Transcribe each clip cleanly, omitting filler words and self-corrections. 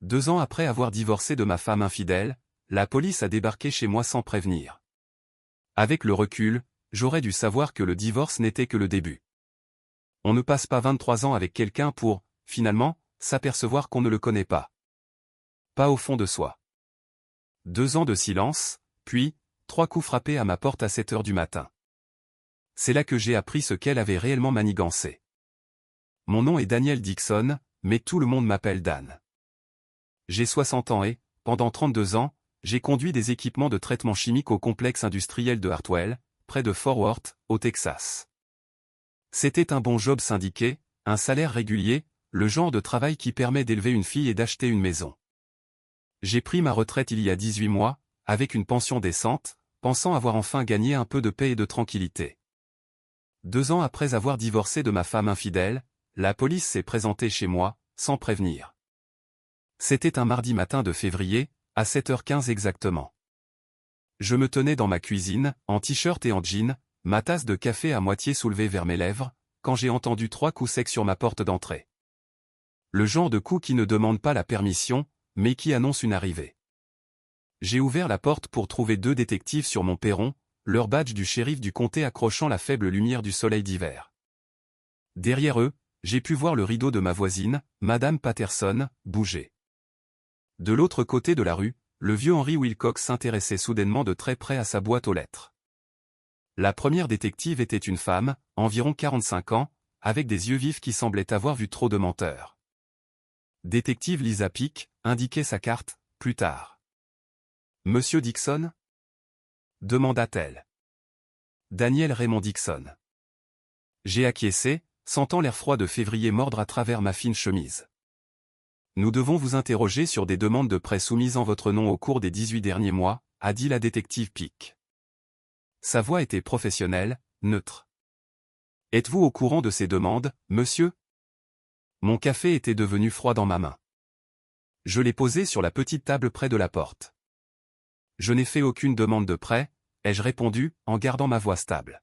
2 ans après avoir divorcé de ma femme infidèle, la police a débarqué chez moi sans prévenir. Avec le recul, j'aurais dû savoir que le divorce n'était que le début. On ne passe pas 23 ans avec quelqu'un pour, finalement, s'apercevoir qu'on ne le connaît pas. Pas au fond de soi. 2 ans de silence, puis, 3 coups frappés à ma porte à 7 heures du matin. C'est là que j'ai appris ce qu'elle avait réellement manigancé. Mon nom est Daniel Dixon, mais tout le monde m'appelle Dan. J'ai 60 ans et, pendant 32 ans, j'ai conduit des équipements de traitement chimique au complexe industriel de Hartwell, près de Fort Worth, au Texas. C'était un bon job syndiqué, un salaire régulier, le genre de travail qui permet d'élever une fille et d'acheter une maison. J'ai pris ma retraite il y a 18 mois, avec une pension décente, pensant avoir enfin gagné un peu de paix et de tranquillité. 2 ans après avoir divorcé de ma femme infidèle, la police s'est présentée chez moi, sans prévenir. C'était un mardi matin de février, à 7h15 exactement. Je me tenais dans ma cuisine, en t-shirt et en jean, ma tasse de café à moitié soulevée vers mes lèvres, quand j'ai entendu 3 coups secs sur ma porte d'entrée. Le genre de coup qui ne demande pas la permission, mais qui annonce une arrivée. J'ai ouvert la porte pour trouver 2 détectives sur mon perron, leur badge du shérif du comté accrochant la faible lumière du soleil d'hiver. Derrière eux, j'ai pu voir le rideau de ma voisine, Madame Patterson, bouger. De l'autre côté de la rue, le vieux Henry Wilcox s'intéressait soudainement de très près à sa boîte aux lettres. La première détective était une femme, environ 45 ans, avec des yeux vifs qui semblaient avoir vu trop de menteurs. Détective Lisa Peake, indiquait sa carte, plus tard. Monsieur Dixon ? Demanda-t-elle. Daniel Raymond Dixon. J'ai acquiescé, sentant l'air froid de février mordre à travers ma fine chemise. Nous devons vous interroger sur des demandes de prêt soumises en votre nom au cours des 18 derniers mois, a dit la détective Peake. Sa voix était professionnelle, neutre. Êtes-vous au courant de ces demandes, monsieur ? Mon café était devenu froid dans ma main. Je l'ai posé sur la petite table près de la porte. Je n'ai fait aucune demande de prêt, ai-je répondu, en gardant ma voix stable.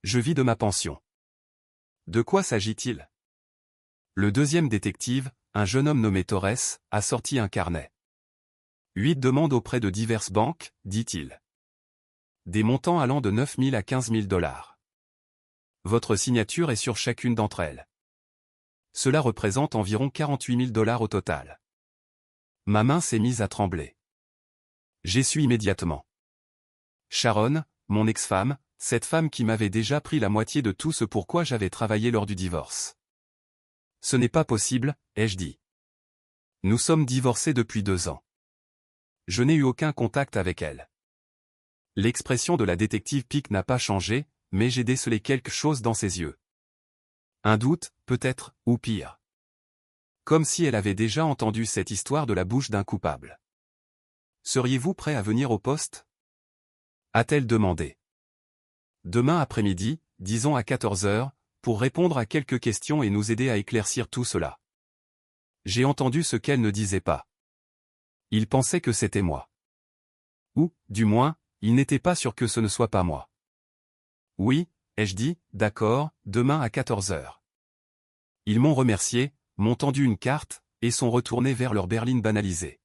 Je vis de ma pension. De quoi s'agit-il ? Le deuxième détective, un jeune homme nommé Torres, a sorti un carnet. 8 demandes auprès de diverses banques, dit-il. Des montants allant de 9 000 à 15 000 $. Votre signature est sur chacune d'entre elles. Cela représente environ 48 000 $ au total. Ma main s'est mise à trembler. J'ai su immédiatement. Sharon, mon ex-femme, cette femme qui m'avait déjà pris la moitié de tout ce pour quoi j'avais travaillé lors du divorce. Ce n'est pas possible, ai-je dit. Nous sommes divorcés depuis 2 ans. Je n'ai eu aucun contact avec elle. L'expression de la détective Peake n'a pas changé, mais j'ai décelé quelque chose dans ses yeux. Un doute, peut-être, ou pire. Comme si elle avait déjà entendu cette histoire de la bouche d'un coupable. Seriez-vous prêt à venir au poste ? A-t-elle demandé. Demain après-midi, disons à 14 heures, pour répondre à quelques questions et nous aider à éclaircir tout cela. J'ai entendu ce qu'elle ne disait pas. Il pensait que c'était moi. Ou, du moins, il n'était pas sûr que ce ne soit pas moi. Oui, ai-je dit, d'accord, demain à 14 heures. Ils m'ont remercié, m'ont tendu une carte, et sont retournés vers leur berline banalisée.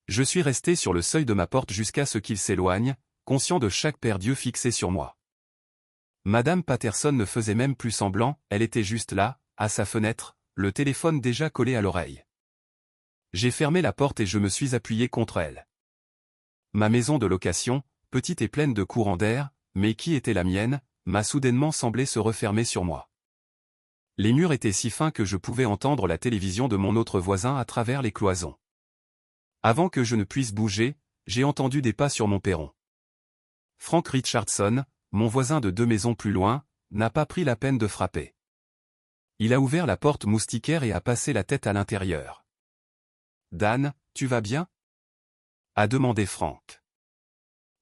Je suis resté sur le seuil de ma porte jusqu'à ce qu'ils s'éloignent, conscient de chaque paire d'yeux fixés sur moi. Madame Patterson ne faisait même plus semblant, elle était juste là, à sa fenêtre, le téléphone déjà collé à l'oreille. J'ai fermé la porte et je me suis appuyé contre elle. Ma maison de location, petite et pleine de courants d'air, mais qui était la mienne, m'a soudainement semblé se refermer sur moi. Les murs étaient si fins que je pouvais entendre la télévision de mon autre voisin à travers les cloisons. Avant que je ne puisse bouger, j'ai entendu des pas sur mon perron. Frank Richardson, mon voisin de 2 maisons plus loin, n'a pas pris la peine de frapper. Il a ouvert la porte moustiquaire et a passé la tête à l'intérieur. « Dan, tu vas bien ?» a demandé Frank.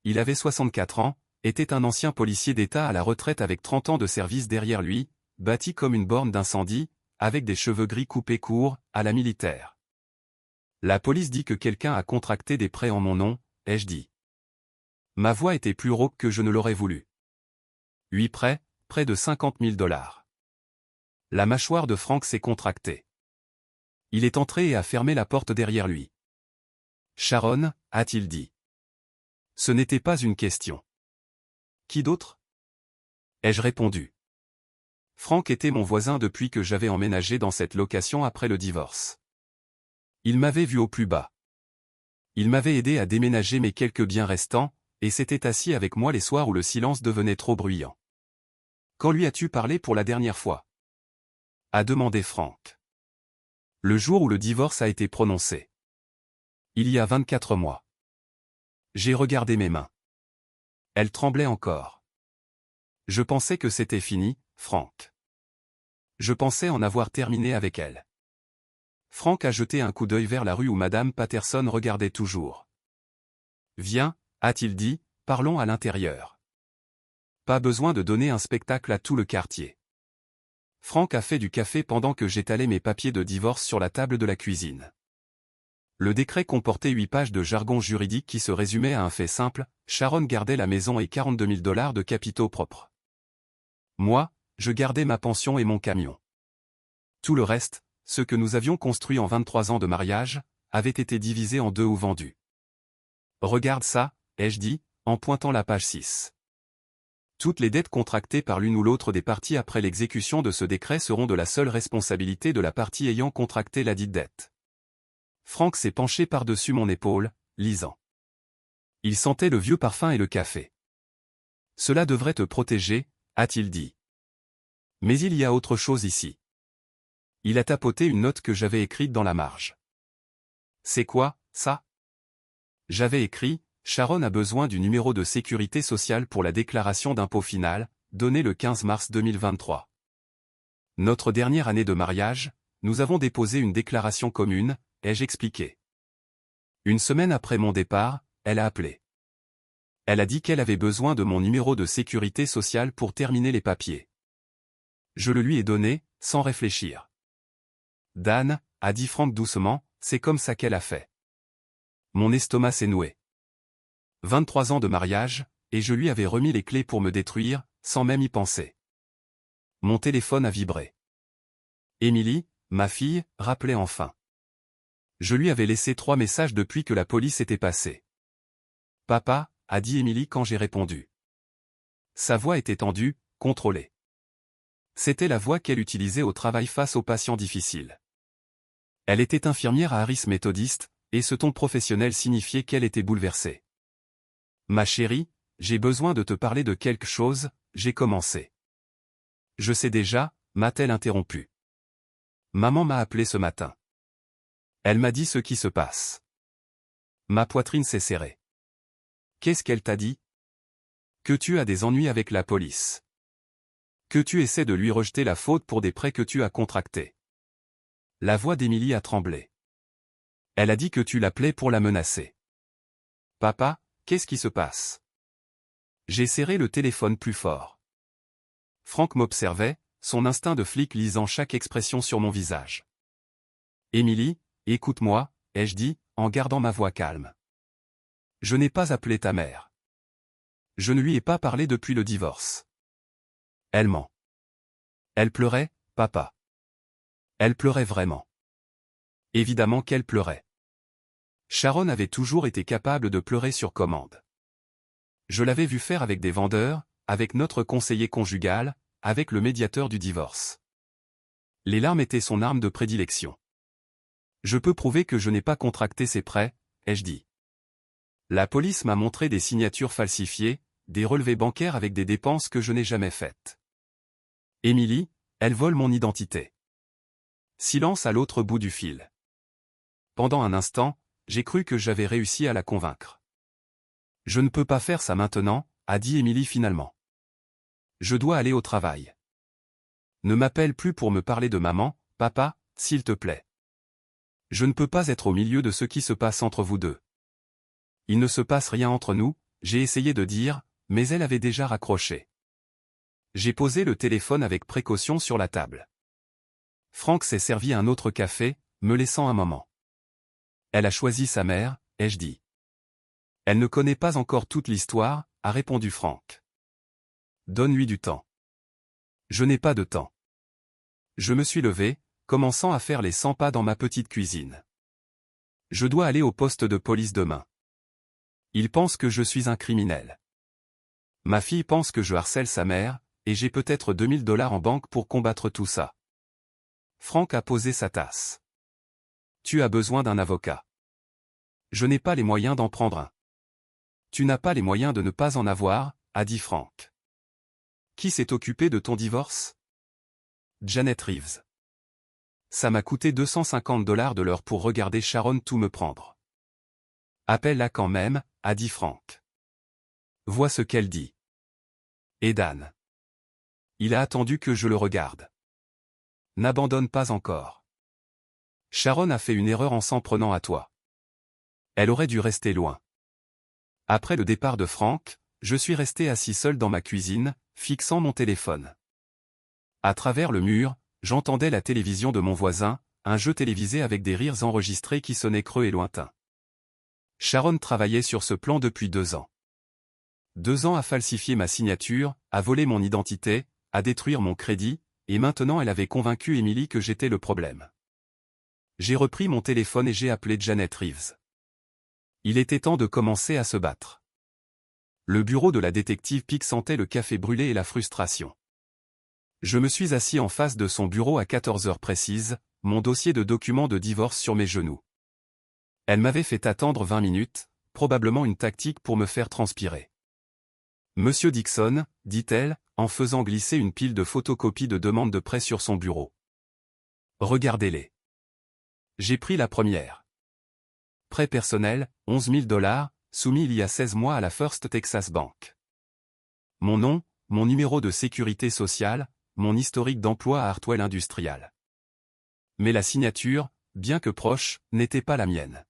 Il avait 64 ans, était un ancien policier d'État à la retraite avec 30 ans de service derrière lui, bâti comme une borne d'incendie, avec des cheveux gris coupés courts, à la militaire. La police dit que quelqu'un a contracté des prêts en mon nom, ai-je dit. Ma voix était plus rauque que je ne l'aurais voulu. 8 prêts, près de 50 000 $. La mâchoire de Frank s'est contractée. Il est entré et a fermé la porte derrière lui. Sharon, a-t-il dit. Ce n'était pas une question. Qui d'autre? Ai-je répondu. Frank était mon voisin depuis que j'avais emménagé dans cette location après le divorce. Il m'avait vu au plus bas. Il m'avait aidé à déménager mes quelques biens restants, et s'était assis avec moi les soirs où le silence devenait trop bruyant. Quand lui as-tu parlé pour la dernière fois? A demandé Frank. Le jour où le divorce a été prononcé. Il y a 24 mois. J'ai regardé mes mains. Elles tremblaient encore. Je pensais que c'était fini, Frank. Je pensais en avoir terminé avec elle. Frank a jeté un coup d'œil vers la rue où Madame Patterson regardait toujours. Viens, a-t-il dit, parlons à l'intérieur. Pas besoin de donner un spectacle à tout le quartier. Frank a fait du café pendant que j'étalais mes papiers de divorce sur la table de la cuisine. Le décret comportait 8 pages de jargon juridique qui se résumait à un fait simple, Sharon gardait la maison et 42 000 $ de capitaux propres. Moi, je gardais ma pension et mon camion. Tout le reste, ce que nous avions construit en 23 ans de mariage, avait été divisé en deux ou vendu. Regarde ça, ai-je dit, en pointant la page 6. Toutes les dettes contractées par l'une ou l'autre des parties après l'exécution de ce décret seront de la seule responsabilité de la partie ayant contracté la dite dette. Frank s'est penché par-dessus mon épaule, lisant. Il sentait le vieux parfum et le café. Cela devrait te protéger, a-t-il dit. Mais il y a autre chose ici. Il a tapoté une note que j'avais écrite dans la marge. C'est quoi, ça? J'avais écrit, Sharon a besoin du numéro de sécurité sociale pour la déclaration d'impôt finale, donnée le 15 mars 2023. Notre dernière année de mariage, nous avons déposé une déclaration commune, ai-je expliqué. Une semaine après mon départ, elle a appelé. Elle a dit qu'elle avait besoin de mon numéro de sécurité sociale pour terminer les papiers. Je le lui ai donné, sans réfléchir. Dan, a dit Frank doucement, c'est comme ça qu'elle a fait. Mon estomac s'est noué. 23 ans de mariage, et je lui avais remis les clés pour me détruire, sans même y penser. Mon téléphone a vibré. Émilie, ma fille, rappelait enfin. Je lui avais laissé 3 messages depuis que la police était passée. Papa, a dit Émilie quand j'ai répondu. Sa voix était tendue, contrôlée. C'était la voix qu'elle utilisait au travail face aux patients difficiles. Elle était infirmière à Harris Methodist, et ce ton professionnel signifiait qu'elle était bouleversée. Ma chérie, j'ai besoin de te parler de quelque chose, j'ai commencé. Je sais déjà, m'a-t-elle interrompu. Maman m'a appelé ce matin. Elle m'a dit ce qui se passe. Ma poitrine s'est serrée. Qu'est-ce qu'elle t'a dit? Que tu as des ennuis avec la police. Que tu essaies de lui rejeter la faute pour des prêts que tu as contractés. La voix d'Émilie a tremblé. Elle a dit que tu l'appelais pour la menacer. Papa, qu'est-ce qui se passe? J'ai serré le téléphone plus fort. Frank m'observait, son instinct de flic lisant chaque expression sur mon visage. Émilie, écoute-moi, ai-je dit, en gardant ma voix calme. Je n'ai pas appelé ta mère. Je ne lui ai pas parlé depuis le divorce. Elle ment. Elle pleurait, papa. Elle pleurait vraiment. Évidemment qu'elle pleurait. Sharon avait toujours été capable de pleurer sur commande. Je l'avais vu faire avec des vendeurs, avec notre conseiller conjugal, avec le médiateur du divorce. Les larmes étaient son arme de prédilection. Je peux prouver que je n'ai pas contracté ces prêts, ai-je dit. La police m'a montré des signatures falsifiées, des relevés bancaires avec des dépenses que je n'ai jamais faites. Émilie, elle vole mon identité. Silence à l'autre bout du fil. Pendant un instant, j'ai cru que j'avais réussi à la convaincre. Je ne peux pas faire ça maintenant, a dit Émilie finalement. Je dois aller au travail. Ne m'appelle plus pour me parler de maman, papa, s'il te plaît. Je ne peux pas être au milieu de ce qui se passe entre vous deux. Il ne se passe rien entre nous, j'ai essayé de dire, mais elle avait déjà raccroché. J'ai posé le téléphone avec précaution sur la table. Frank s'est servi un autre café, me laissant un moment. Elle a choisi sa mère, ai-je dit. Elle ne connaît pas encore toute l'histoire, a répondu Frank. Donne-lui du temps. Je n'ai pas de temps. Je me suis levé, commençant à faire les 100 pas dans ma petite cuisine. Je dois aller au poste de police demain. Ils pensent que je suis un criminel. Ma fille pense que je harcèle sa mère, et j'ai peut-être 2000 $ en banque pour combattre tout ça. Frank a posé sa tasse. Tu as besoin d'un avocat. Je n'ai pas les moyens d'en prendre un. Tu n'as pas les moyens de ne pas en avoir, a dit Frank. Qui s'est occupé de ton divorce? Janet Reeves. Ça m'a coûté 250 $ de l'heure pour regarder Sharon tout me prendre. Appelle-la quand même, a dit Frank. Vois ce qu'elle dit. Et Dan. Il a attendu que je le regarde. N'abandonne pas encore. Sharon a fait une erreur en s'en prenant à toi. Elle aurait dû rester loin. Après le départ de Frank, je suis resté assis seul dans ma cuisine, fixant mon téléphone. À travers le mur, j'entendais la télévision de mon voisin, un jeu télévisé avec des rires enregistrés qui sonnaient creux et lointains. Sharon travaillait sur ce plan depuis 2 ans. 2 ans à falsifier ma signature, à voler mon identité, à détruire mon crédit, et maintenant elle avait convaincu Emily que j'étais le problème. J'ai repris mon téléphone et j'ai appelé Janet Reeves. Il était temps de commencer à se battre. Le bureau de la détective Peak sentait le café brûlé et la frustration. Je me suis assis en face de son bureau à 14 heures précises, mon dossier de documents de divorce sur mes genoux. Elle m'avait fait attendre 20 minutes, probablement une tactique pour me faire transpirer. Monsieur Dixon, dit-elle, en faisant glisser une pile de photocopies de demandes de prêt sur son bureau. Regardez-les. J'ai pris la première. Prêt personnel, 11 000 $, soumis il y a 16 mois à la First Texas Bank. Mon nom, mon numéro de sécurité sociale, mon historique d'emploi à Hartwell Industrial. Mais la signature, bien que proche, n'était pas la mienne.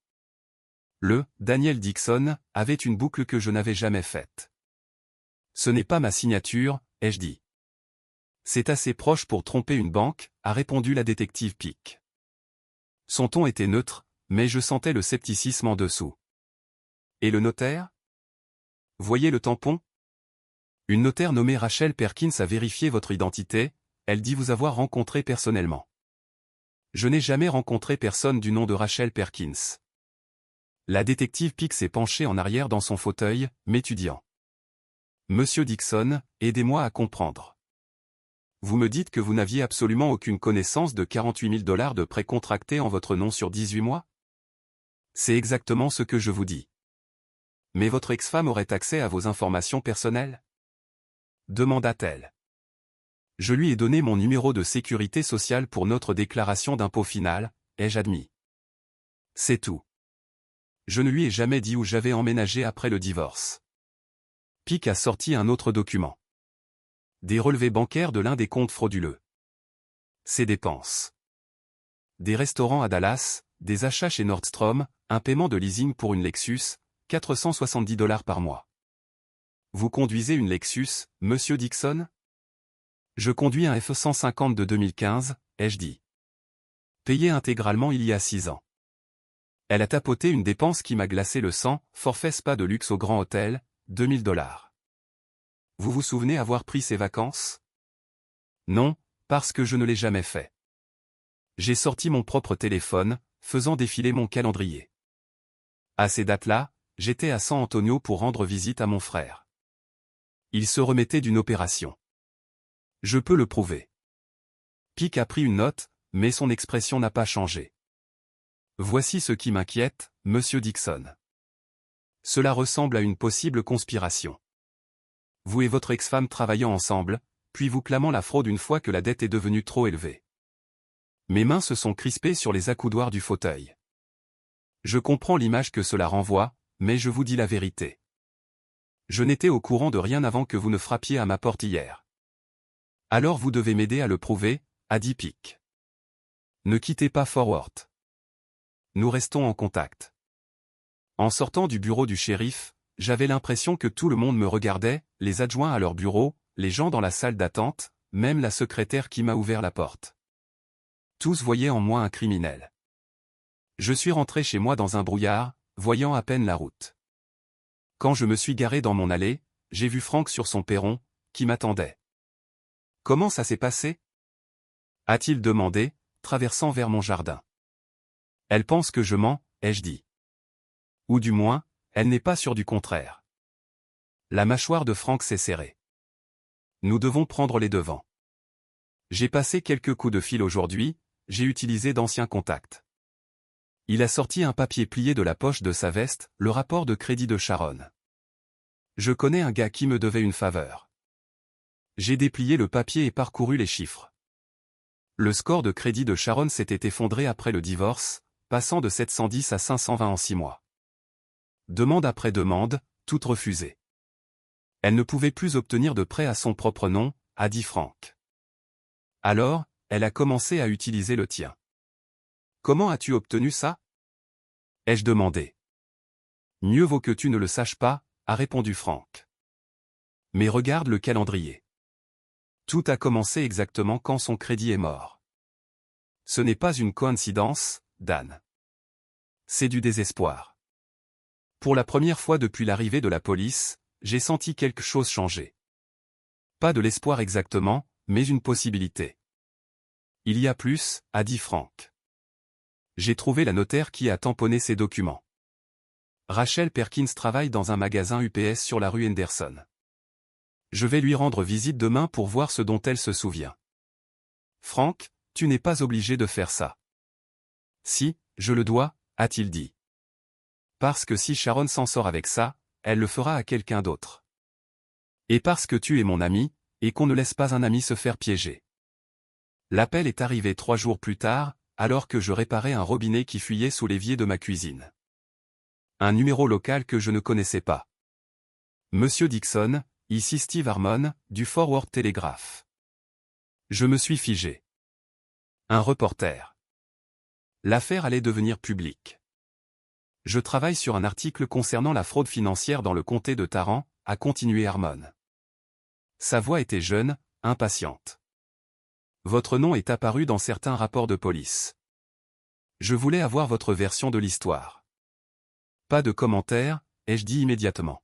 Le « Daniel Dixon » avait une boucle que je n'avais jamais faite. Ce n'est pas ma signature, ai-je dit. C'est assez proche pour tromper une banque, a répondu la détective Peak. Son ton était neutre, mais je sentais le scepticisme en dessous. Et le notaire? Voyez le tampon? Une notaire nommée Rachel Perkins a vérifié votre identité, elle dit vous avoir rencontré personnellement. Je n'ai jamais rencontré personne du nom de Rachel Perkins. La détective Peak s'est penchée en arrière dans son fauteuil, m'étudiant. Monsieur Dixon, aidez-moi à comprendre. Vous me dites que vous n'aviez absolument aucune connaissance de 48 000 $ de prêts contractés en votre nom sur 18 mois? C'est exactement ce que je vous dis. Mais votre ex-femme aurait accès à vos informations personnelles? Demanda-t-elle. Je lui ai donné mon numéro de sécurité sociale pour notre déclaration d'impôt finale, ai-je admis. C'est tout. Je ne lui ai jamais dit où j'avais emménagé après le divorce. Peak a sorti un autre document. Des relevés bancaires de l'un des comptes frauduleux. Ses dépenses. Des restaurants à Dallas, des achats chez Nordstrom, un paiement de leasing pour une Lexus, 470 $ par mois. Vous conduisez une Lexus, monsieur Dixon? Je conduis un F-150 de 2015, ai-je dit. Payé intégralement il y a 6 ans. Elle a tapoté une dépense qui m'a glacé le sang, forfait spa de luxe au Grand Hôtel, 2000 $. Vous vous souvenez avoir pris ces vacances? Non, parce que je ne l'ai jamais fait. J'ai sorti mon propre téléphone, faisant défiler mon calendrier. À ces dates-là, j'étais à San Antonio pour rendre visite à mon frère. Il se remettait d'une opération. Je peux le prouver. Peak a pris une note, mais son expression n'a pas changé. Voici ce qui m'inquiète, monsieur Dixon. Cela ressemble à une possible conspiration. Vous et votre ex-femme travaillant ensemble, puis vous clamant la fraude une fois que la dette est devenue trop élevée. Mes mains se sont crispées sur les accoudoirs du fauteuil. Je comprends l'image que cela renvoie, mais je vous dis la vérité. Je n'étais au courant de rien avant que vous ne frappiez à ma porte hier. Alors vous devez m'aider à le prouver, a dit Peak. Ne quittez pas Forward. Nous restons en contact. En sortant du bureau du shérif, j'avais l'impression que tout le monde me regardait, les adjoints à leur bureau, les gens dans la salle d'attente, même la secrétaire qui m'a ouvert la porte. Tous voyaient en moi un criminel. Je suis rentré chez moi dans un brouillard, voyant à peine la route. Quand je me suis garé dans mon allée, j'ai vu Frank sur son perron, qui m'attendait. Comment ça s'est passé? A-t-il demandé, traversant vers mon jardin. Elle pense que je mens, ai-je dit. Ou du moins, elle n'est pas sûre du contraire. La mâchoire de Frank s'est serrée. Nous devons prendre les devants. J'ai passé quelques coups de fil aujourd'hui, j'ai utilisé d'anciens contacts. Il a sorti un papier plié de la poche de sa veste, le rapport de crédit de Sharon. Je connais un gars qui me devait une faveur. J'ai déplié le papier et parcouru les chiffres. Le score de crédit de Sharon s'était effondré après le divorce, passant de 710 à 520 en 6 mois. Demande après demande, toutes refusées. Elle ne pouvait plus obtenir de prêt à son propre nom, a dit Frank. Alors, elle a commencé à utiliser le tien. Comment as-tu obtenu ça? Ai-je demandé. Mieux vaut que tu ne le saches pas, a répondu Frank. Mais regarde le calendrier. Tout a commencé exactement quand son crédit est mort. Ce n'est pas une coïncidence, Dan. C'est du désespoir. Pour la première fois depuis l'arrivée de la police, j'ai senti quelque chose changer. Pas de l'espoir exactement, mais une possibilité. Il y a plus, a dit Frank. J'ai trouvé la notaire qui a tamponné ces documents. Rachel Perkins travaille dans un magasin UPS sur la rue Henderson. Je vais lui rendre visite demain pour voir ce dont elle se souvient. Frank, tu n'es pas obligé de faire ça. Si, je le dois, a-t-il dit. Parce que si Sharon s'en sort avec ça, elle le fera à quelqu'un d'autre. Et parce que tu es mon ami, et qu'on ne laisse pas un ami se faire piéger. L'appel est arrivé 3 jours plus tard, alors que je réparais un robinet qui fuyait sous l'évier de ma cuisine. Un numéro local que je ne connaissais pas. Monsieur Dixon, ici Steve Harmon, du Forward Telegraph. Je me suis figé. Un reporter. L'affaire allait devenir publique. Je travaille sur un article concernant la fraude financière dans le comté de Tarrant, a continué Harmon. Sa voix était jeune, impatiente. Votre nom est apparu dans certains rapports de police. Je voulais avoir votre version de l'histoire. Pas de commentaire, ai-je dit immédiatement.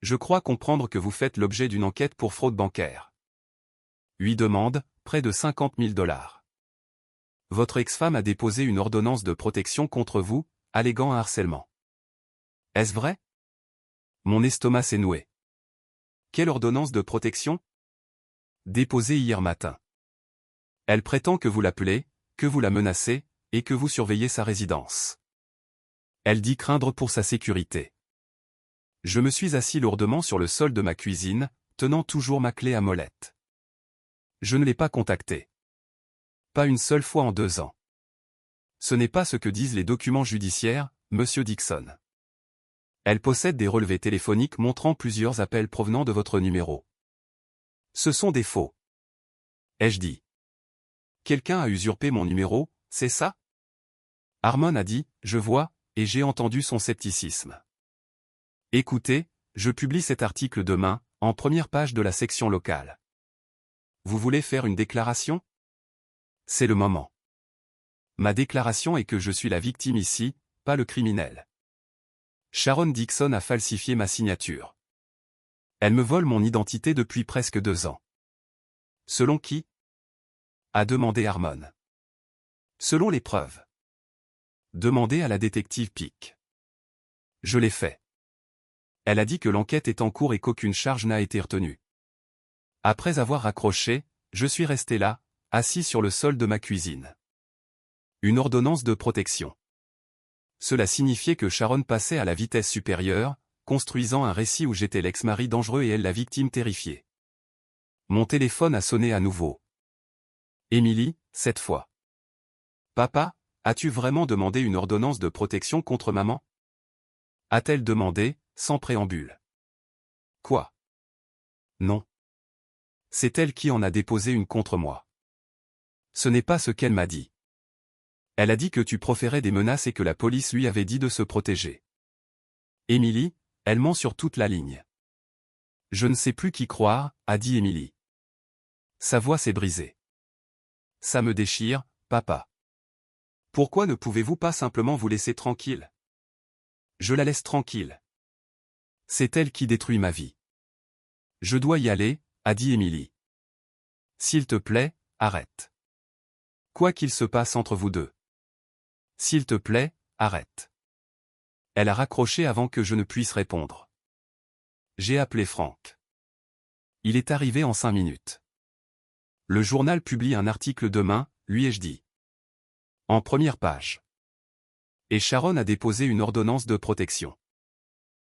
Je crois comprendre que vous faites l'objet d'une enquête pour fraude bancaire. 8 demandes, près de 50 000 $. Votre ex-femme a déposé une ordonnance de protection contre vous, alléguant un harcèlement. Est-ce vrai? Mon estomac s'est noué. Quelle ordonnance de protection? Déposée hier matin. Elle prétend que vous l'appelez, que vous la menacez, et que vous surveillez sa résidence. Elle dit craindre pour sa sécurité. Je me suis assis lourdement sur le sol de ma cuisine, tenant toujours ma clé à molette. Je ne l'ai pas contactée. Pas une seule fois en 2 ans. Ce n'est pas ce que disent les documents judiciaires, monsieur Dixon. Elle possède des relevés téléphoniques montrant plusieurs appels provenant de votre numéro. Ce sont des faux. Ai-je dit. Quelqu'un a usurpé mon numéro, c'est ça? Harmon a dit, je vois, et j'ai entendu son scepticisme. Écoutez, je publie cet article demain, en première page de la section locale. Vous voulez faire une déclaration? C'est le moment. Ma déclaration est que je suis la victime ici, pas le criminel. Sharon Dixon a falsifié ma signature. Elle me vole mon identité depuis presque 2 ans. Selon qui? A demandé Harmon. Selon les preuves. Demandez à la détective Peake. Je l'ai fait. Elle a dit que l'enquête est en cours et qu'aucune charge n'a été retenue. Après avoir raccroché, je suis resté là, assis sur le sol de ma cuisine. Une ordonnance de protection. Cela signifiait que Sharon passait à la vitesse supérieure, construisant un récit où j'étais l'ex-mari dangereux et elle la victime terrifiée. Mon téléphone a sonné à nouveau. Émilie, cette fois. Papa, as-tu vraiment demandé une ordonnance de protection contre maman? A-t-elle demandé, sans préambule. Quoi? Non. C'est elle qui en a déposé une contre moi. Ce n'est pas ce qu'elle m'a dit. Elle a dit que tu proférais des menaces et que la police lui avait dit de se protéger. Émilie, elle ment sur toute la ligne. Je ne sais plus qui croire, a dit Émilie. Sa voix s'est brisée. Ça me déchire, papa. Pourquoi ne pouvez-vous pas simplement vous laisser tranquille? Je la laisse tranquille. C'est elle qui détruit ma vie. Je dois y aller, a dit Émilie. S'il te plaît, arrête. Quoi qu'il se passe entre vous deux. S'il te plaît, arrête. Elle a raccroché avant que je ne puisse répondre. J'ai appelé Frank. Il est arrivé en 5 minutes. Le journal publie un article demain, lui ai-je dit. En première page. Et Sharon a déposé une ordonnance de protection.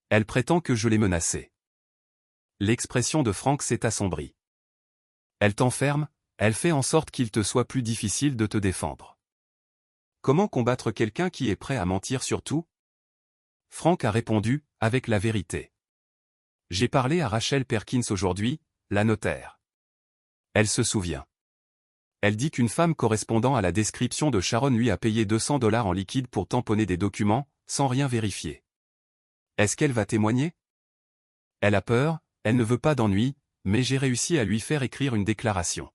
Elle prétend que je l'ai menacée. L'expression de Frank s'est assombrie. Elle t'enferme, elle fait en sorte qu'il te soit plus difficile de te défendre. Comment combattre quelqu'un qui est prêt à mentir sur tout? Frank a répondu, avec la vérité. J'ai parlé à Rachel Perkins aujourd'hui, la notaire. Elle se souvient. Elle dit qu'une femme correspondant à la description de Sharon lui a payé $200 en liquide pour tamponner des documents, sans rien vérifier. Est-ce qu'elle va témoigner? Elle a peur, elle ne veut pas d'ennui, mais j'ai réussi à lui faire écrire une déclaration.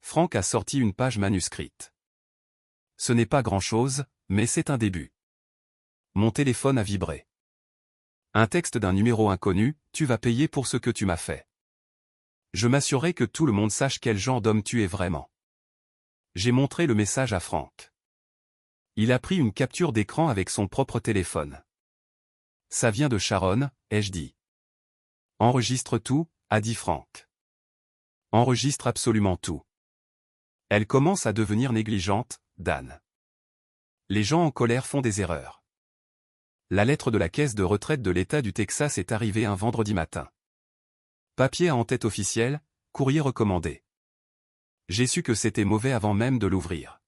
Frank a sorti une page manuscrite. Ce n'est pas grand-chose, mais c'est un début. Mon téléphone a vibré. Un texte d'un numéro inconnu, tu vas payer pour ce que tu m'as fait. Je m'assurerai que tout le monde sache quel genre d'homme tu es vraiment. J'ai montré le message à Frank. Il a pris une capture d'écran avec son propre téléphone. Ça vient de Sharon, ai-je dit. Enregistre tout, a dit Frank. Enregistre absolument tout. Elle commence à devenir négligente, Dan. Les gens en colère font des erreurs. La lettre de la caisse de retraite de l'État du Texas est arrivée un vendredi matin. Papier à en-tête officielle, courrier recommandé. J'ai su que c'était mauvais avant même de l'ouvrir.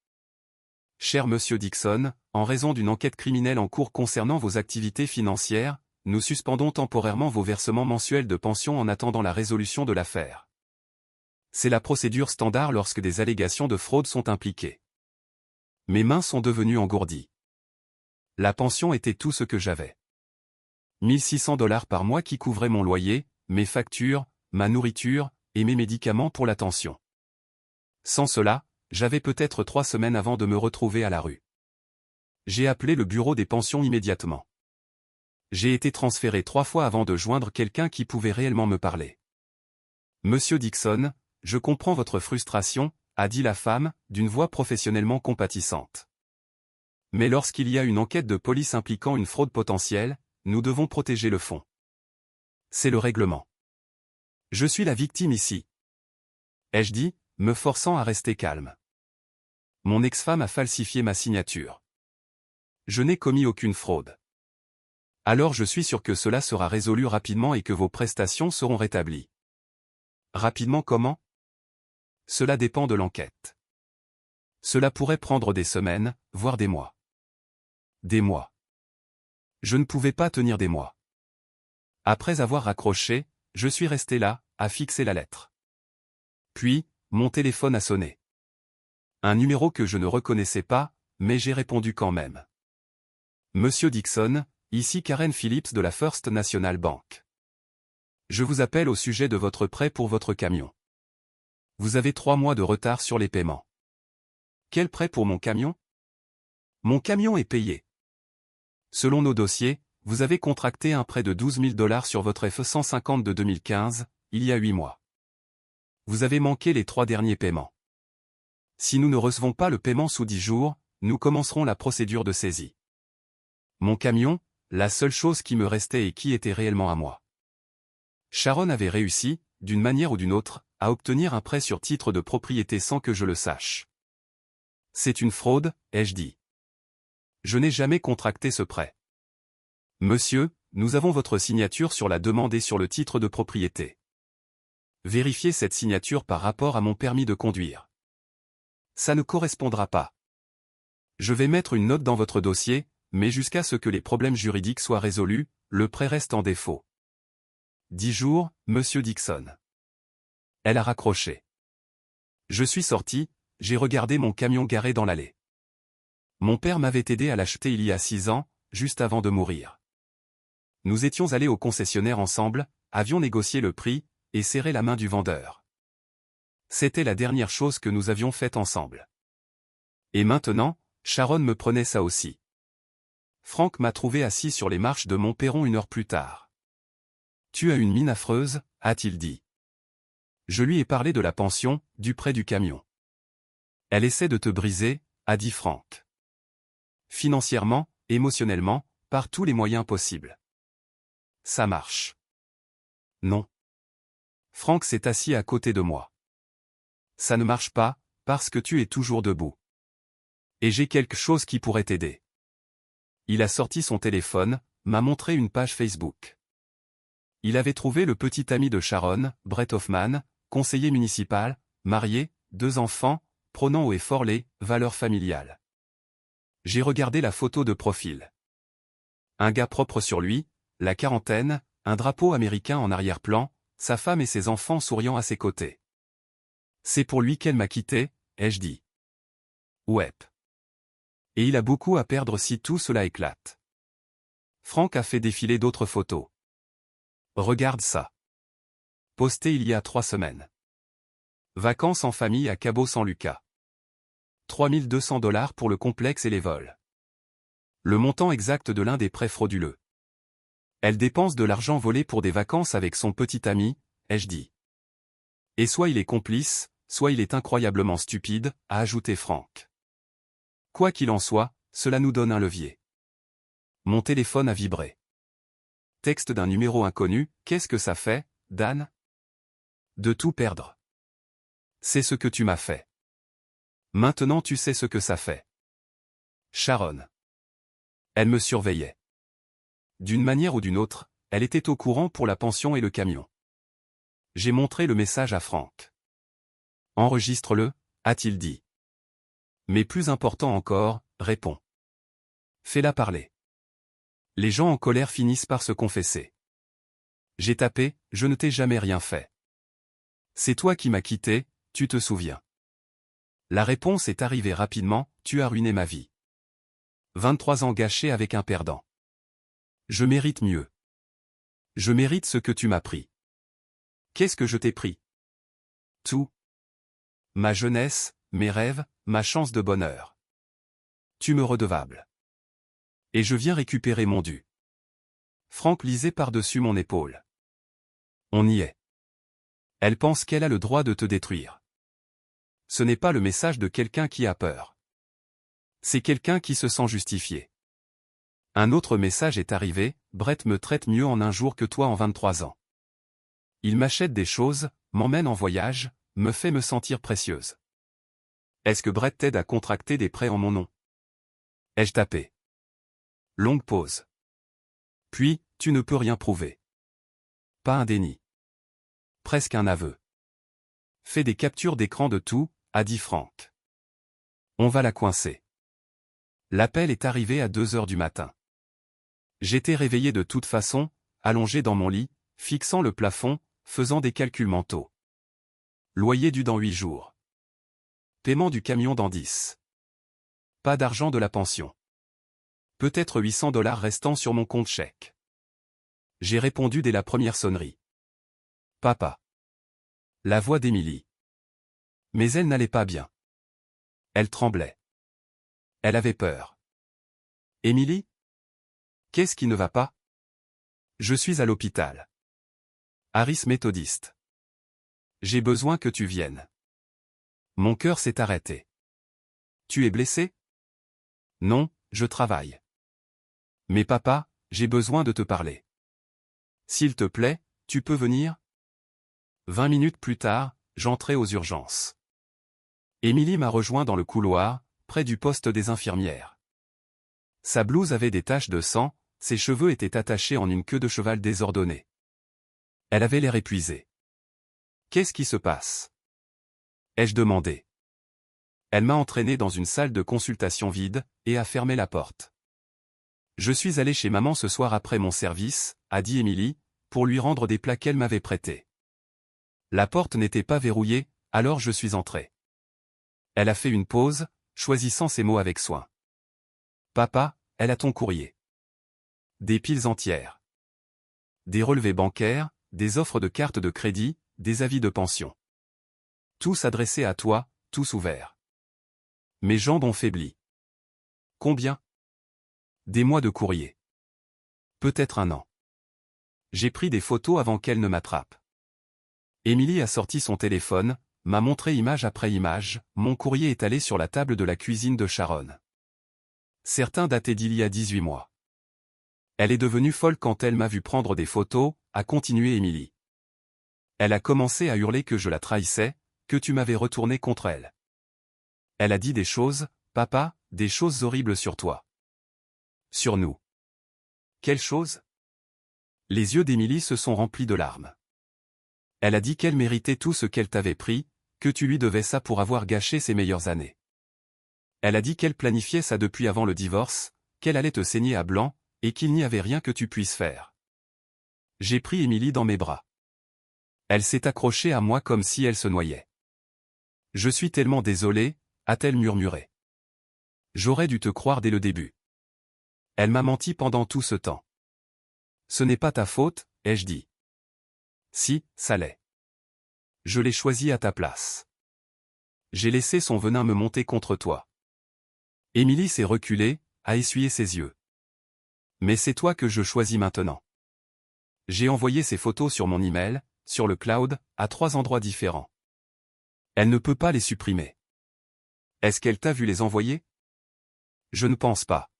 Cher Monsieur Dixon, en raison d'une enquête criminelle en cours concernant vos activités financières, nous suspendons temporairement vos versements mensuels de pension en attendant la résolution de l'affaire. C'est la procédure standard lorsque des allégations de fraude sont impliquées. Mes mains sont devenues engourdies. La pension était tout ce que j'avais. $1 600 par mois qui couvraient mon loyer, mes factures, ma nourriture, et mes médicaments pour l'attention. Sans cela, j'avais peut-être 3 semaines avant de me retrouver à la rue. J'ai appelé le bureau des pensions immédiatement. J'ai été transféré 3 fois avant de joindre quelqu'un qui pouvait réellement me parler. Monsieur Dixon, je comprends votre frustration, a dit la femme, d'une voix professionnellement compatissante. Mais lorsqu'il y a une enquête de police impliquant une fraude potentielle, nous devons protéger le fonds. C'est le règlement. Je suis la victime ici. Ai-je dit, me forçant à rester calme. Mon ex-femme a falsifié ma signature. Je n'ai commis aucune fraude. Alors je suis sûr que cela sera résolu rapidement et que vos prestations seront rétablies. Rapidement comment? Cela dépend de l'enquête. Cela pourrait prendre des semaines, voire des mois. Des mois. Je ne pouvais pas tenir des mois. Après avoir raccroché, je suis resté là, à fixer la lettre. Puis, mon téléphone a sonné. Un numéro que je ne reconnaissais pas, mais j'ai répondu quand même. Monsieur Dixon, ici Karen Phillips de la First National Bank. Je vous appelle au sujet de votre prêt pour votre camion. Vous avez 3 mois de retard sur les paiements. Quel prêt pour mon camion? Mon camion est payé. Selon nos dossiers, vous avez contracté un prêt de $12 000 sur votre F-150 de 2015, il y a 8 mois. Vous avez manqué les 3 derniers paiements. Si nous ne recevons pas le paiement sous 10 jours, nous commencerons la procédure de saisie. Mon camion, la seule chose qui me restait et qui était réellement à moi. Sharon avait réussi, d'une manière ou d'une autre, à obtenir un prêt sur titre de propriété sans que je le sache. C'est une fraude, ai-je dit. Je n'ai jamais contracté ce prêt. Monsieur, nous avons votre signature sur la demande et sur le titre de propriété. Vérifiez cette signature par rapport à mon permis de conduire. Ça ne correspondra pas. Je vais mettre une note dans votre dossier, mais jusqu'à ce que les problèmes juridiques soient résolus, le prêt reste en défaut. 10 jours, Monsieur Dixon. Elle a raccroché. Je suis sorti, j'ai regardé mon camion garé dans l'allée. Mon père m'avait aidé à l'acheter il y a 6 ans, juste avant de mourir. Nous étions allés au concessionnaire ensemble, avions négocié le prix, et serré la main du vendeur. C'était la dernière chose que nous avions faite ensemble. Et maintenant, Sharon me prenait ça aussi. Frank m'a trouvé assis sur les marches de Montperron 1 heure plus tard. Tu as une mine affreuse, a-t-il dit. Je lui ai parlé de la pension, du prêt du camion. Elle essaie de te briser, a dit Franck. Financièrement, émotionnellement, par tous les moyens possibles. Ça marche. Non. Franck s'est assis à côté de moi. Ça ne marche pas, parce que tu es toujours debout. Et j'ai quelque chose qui pourrait t'aider. Il a sorti son téléphone, m'a montré une page Facebook. Il avait trouvé le petit ami de Sharon, Brett Hoffman, conseiller municipal, marié, 2 enfants, prônant haut et fort les valeurs familiales. J'ai regardé la photo de profil. Un gars propre sur lui, la quarantaine, un drapeau américain en arrière-plan, sa femme et ses enfants souriant à ses côtés. C'est pour lui qu'elle m'a quitté, ai-je dit. Ouais. Et il a beaucoup à perdre si tout cela éclate. Franck a fait défiler d'autres photos. Regarde ça. Posté il y a 3 semaines. Vacances en famille à Cabo San Lucas. 3200 $ pour le complexe et les vols. Le montant exact de l'un des prêts frauduleux. Elle dépense de l'argent volé pour des vacances avec son petit ami, ai-je dit. Et soit il est complice, soit il est incroyablement stupide, a ajouté Franck. Quoi qu'il en soit, cela nous donne un levier. Mon téléphone a vibré. Texte d'un numéro inconnu, qu'est-ce que ça fait, Dan? De tout perdre. C'est ce que tu m'as fait. Maintenant tu sais ce que ça fait. Sharon. Elle me surveillait. D'une manière ou d'une autre, elle était au courant pour la pension et le camion. J'ai montré le message à Franck. Enregistre-le, a-t-il dit. Mais plus important encore, réponds. Fais-la parler. Les gens en colère finissent par se confesser. J'ai tapé, je ne t'ai jamais rien fait. C'est toi qui m'as quitté, tu te souviens. La réponse est arrivée rapidement, tu as ruiné ma vie. 23 ans gâchés avec un perdant. Je mérite mieux. Je mérite ce que tu m'as pris. Qu'est-ce que je t'ai pris? Tout. Ma jeunesse, mes rêves, ma chance de bonheur. Tu me redevable. Et je viens récupérer mon dû. Franck lisait par-dessus mon épaule. On y est. Elle pense qu'elle a le droit de te détruire. Ce n'est pas le message de quelqu'un qui a peur. C'est quelqu'un qui se sent justifié. Un autre message est arrivé, Brett me traite mieux en un jour que toi en 23 ans. Il m'achète des choses, m'emmène en voyage, me fait me sentir précieuse. Est-ce que Brett t'aide à contracter des prêts en mon nom? Ai-je tapé? Longue pause. Puis, tu ne peux rien prouver. Pas un déni. Presque un aveu. Fais des captures d'écran de tout, a dit Franck. On va la coincer. L'appel est arrivé à 2 heures du matin. J'étais réveillé de toute façon, allongé dans mon lit, fixant le plafond, faisant des calculs mentaux. Loyer dû dans 8 jours. Paiement du camion dans 10. Pas d'argent de la pension. Peut-être 800 $ restant sur mon compte chèque. J'ai répondu dès la première sonnerie. Papa. La voix d'Émilie. Mais elle n'allait pas bien. Elle tremblait. Elle avait peur. Émilie? Qu'est-ce qui ne va pas? Je suis à l'hôpital. Harris méthodiste. J'ai besoin que tu viennes. Mon cœur s'est arrêté. Tu es blessé? Non, je travaille. Mais papa, j'ai besoin de te parler. S'il te plaît, tu peux venir? 20 minutes plus tard, j'entrais aux urgences. Émilie m'a rejoint dans le couloir, près du poste des infirmières. Sa blouse avait des taches de sang, ses cheveux étaient attachés en une queue de cheval désordonnée. Elle avait l'air épuisée. Qu'est-ce qui se passe? Ai-je demandé. Elle m'a entraîné dans une salle de consultation vide, et a fermé la porte. Je suis allé chez maman ce soir après mon service, a dit Émilie, pour lui rendre des plats qu'elle m'avait prêtés. La porte n'était pas verrouillée, alors je suis entré. Elle a fait une pause, choisissant ses mots avec soin. Papa, elle a ton courrier. Des piles entières. Des relevés bancaires, des offres de cartes de crédit, des avis de pension. Tous adressés à toi, tous ouverts. Mes jambes ont faibli. Combien? Des mois de courrier. Peut-être 1 an. J'ai pris des photos avant qu'elle ne m'attrape. Émilie a sorti son téléphone, m'a montré image après image, mon courrier étalé sur la table de la cuisine de Sharon. Certains dataient d'il y a 18 mois. Elle est devenue folle quand elle m'a vu prendre des photos, a continué Émilie. Elle a commencé à hurler que je la trahissais, que tu m'avais retourné contre elle. Elle a dit des choses, papa, des choses horribles sur toi. Sur nous. Quelles choses? Les yeux d'Émilie se sont remplis de larmes. Elle a dit qu'elle méritait tout ce qu'elle t'avait pris, que tu lui devais ça pour avoir gâché ses meilleures années. Elle a dit qu'elle planifiait ça depuis avant le divorce, qu'elle allait te saigner à blanc, et qu'il n'y avait rien que tu puisses faire. J'ai pris Émilie dans mes bras. Elle s'est accrochée à moi comme si elle se noyait. Je suis tellement désolée, a-t-elle murmuré. J'aurais dû te croire dès le début. Elle m'a menti pendant tout ce temps. Ce n'est pas ta faute, ai-je dit. Si, ça l'est. Je l'ai choisi à ta place. J'ai laissé son venin me monter contre toi. Émilie s'est reculée, a essuyé ses yeux. Mais c'est toi que je choisis maintenant. J'ai envoyé ces photos sur mon email, sur le cloud, à 3 endroits différents. Elle ne peut pas les supprimer. Est-ce qu'elle t'a vu les envoyer? Je ne pense pas.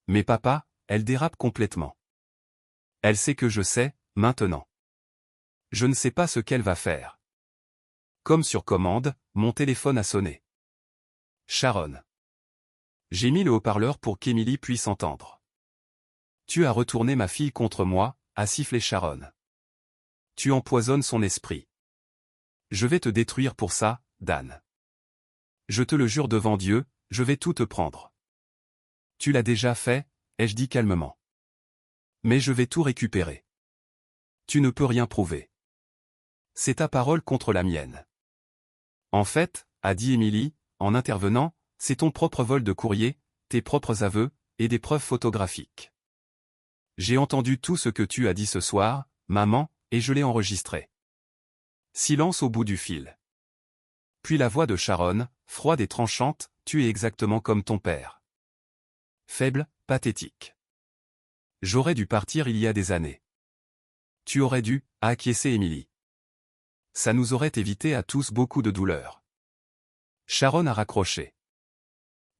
Mais papa, elle dérape complètement. Elle sait que je sais, maintenant. Je ne sais pas ce qu'elle va faire. Comme sur commande, mon téléphone a sonné. Sharon. J'ai mis le haut-parleur pour qu'Émilie puisse entendre. Tu as retourné ma fille contre moi, a sifflé Sharon. Tu empoisonnes son esprit. Je vais te détruire pour ça, Dan. Je te le jure devant Dieu, je vais tout te prendre. Tu l'as déjà fait, ai-je dit calmement. Mais je vais tout récupérer. Tu ne peux rien prouver. C'est ta parole contre la mienne. En fait, a dit Émilie, en intervenant, c'est ton propre vol de courrier, tes propres aveux, et des preuves photographiques. J'ai entendu tout ce que tu as dit ce soir, maman, et je l'ai enregistré. Silence au bout du fil. Puis la voix de Sharon, froide et tranchante, tu es exactement comme ton père. Faible, pathétique. J'aurais dû partir il y a des années. Tu aurais dû, a acquiescé Émilie. Ça nous aurait évité à tous beaucoup de douleur. Sharon a raccroché.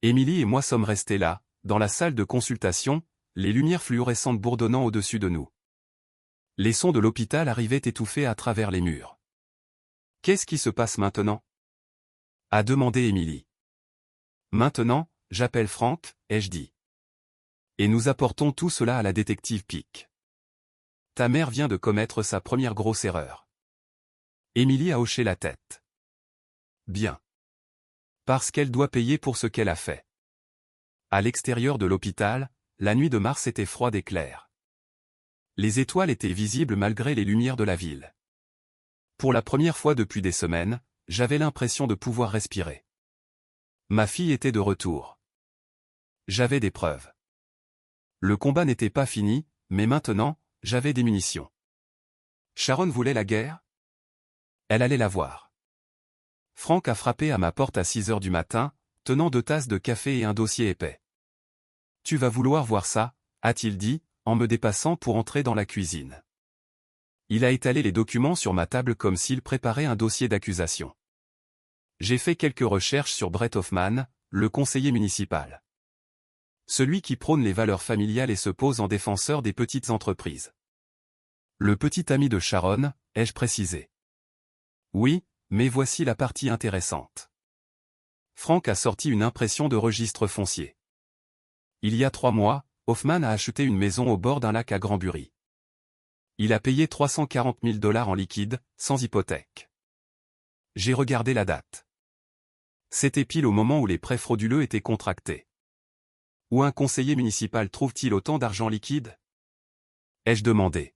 Émilie et moi sommes restés là, dans la salle de consultation, les lumières fluorescentes bourdonnant au-dessus de nous. Les sons de l'hôpital arrivaient étouffés à travers les murs. Qu'est-ce qui se passe maintenant? A demandé Émilie. Maintenant, j'appelle Frank, ai-je dit. Et nous apportons tout cela à la détective Peak. Ta mère vient de commettre sa première grosse erreur. Émilie a hoché la tête. Bien. Parce qu'elle doit payer pour ce qu'elle a fait. À l'extérieur de l'hôpital, la nuit de mars était froide et claire. Les étoiles étaient visibles malgré les lumières de la ville. Pour la première fois depuis des semaines, j'avais l'impression de pouvoir respirer. Ma fille était de retour. J'avais des preuves. Le combat n'était pas fini, mais maintenant, j'avais des munitions. Sharon voulait la guerre? Elle allait la voir. Frank a frappé à ma porte à 6 heures du matin, tenant 2 tasses de café et un dossier épais. Tu vas vouloir voir ça, a-t-il dit, en me dépassant pour entrer dans la cuisine. Il a étalé les documents sur ma table comme s'il préparait un dossier d'accusation. J'ai fait quelques recherches sur Brett Hoffman, le conseiller municipal. Celui qui prône les valeurs familiales et se pose en défenseur des petites entreprises. Le petit ami de Sharon, ai-je précisé. Oui, mais voici la partie intéressante. Frank a sorti une impression de registre foncier. Il y a 3 mois, Hoffman a acheté une maison au bord d'un lac à Granbury. Il a payé 340 000 $ en liquide, sans hypothèque. J'ai regardé la date. C'était pile au moment où les prêts frauduleux étaient contractés. Où un conseiller municipal trouve-t-il autant d'argent liquide? Ai-je demandé.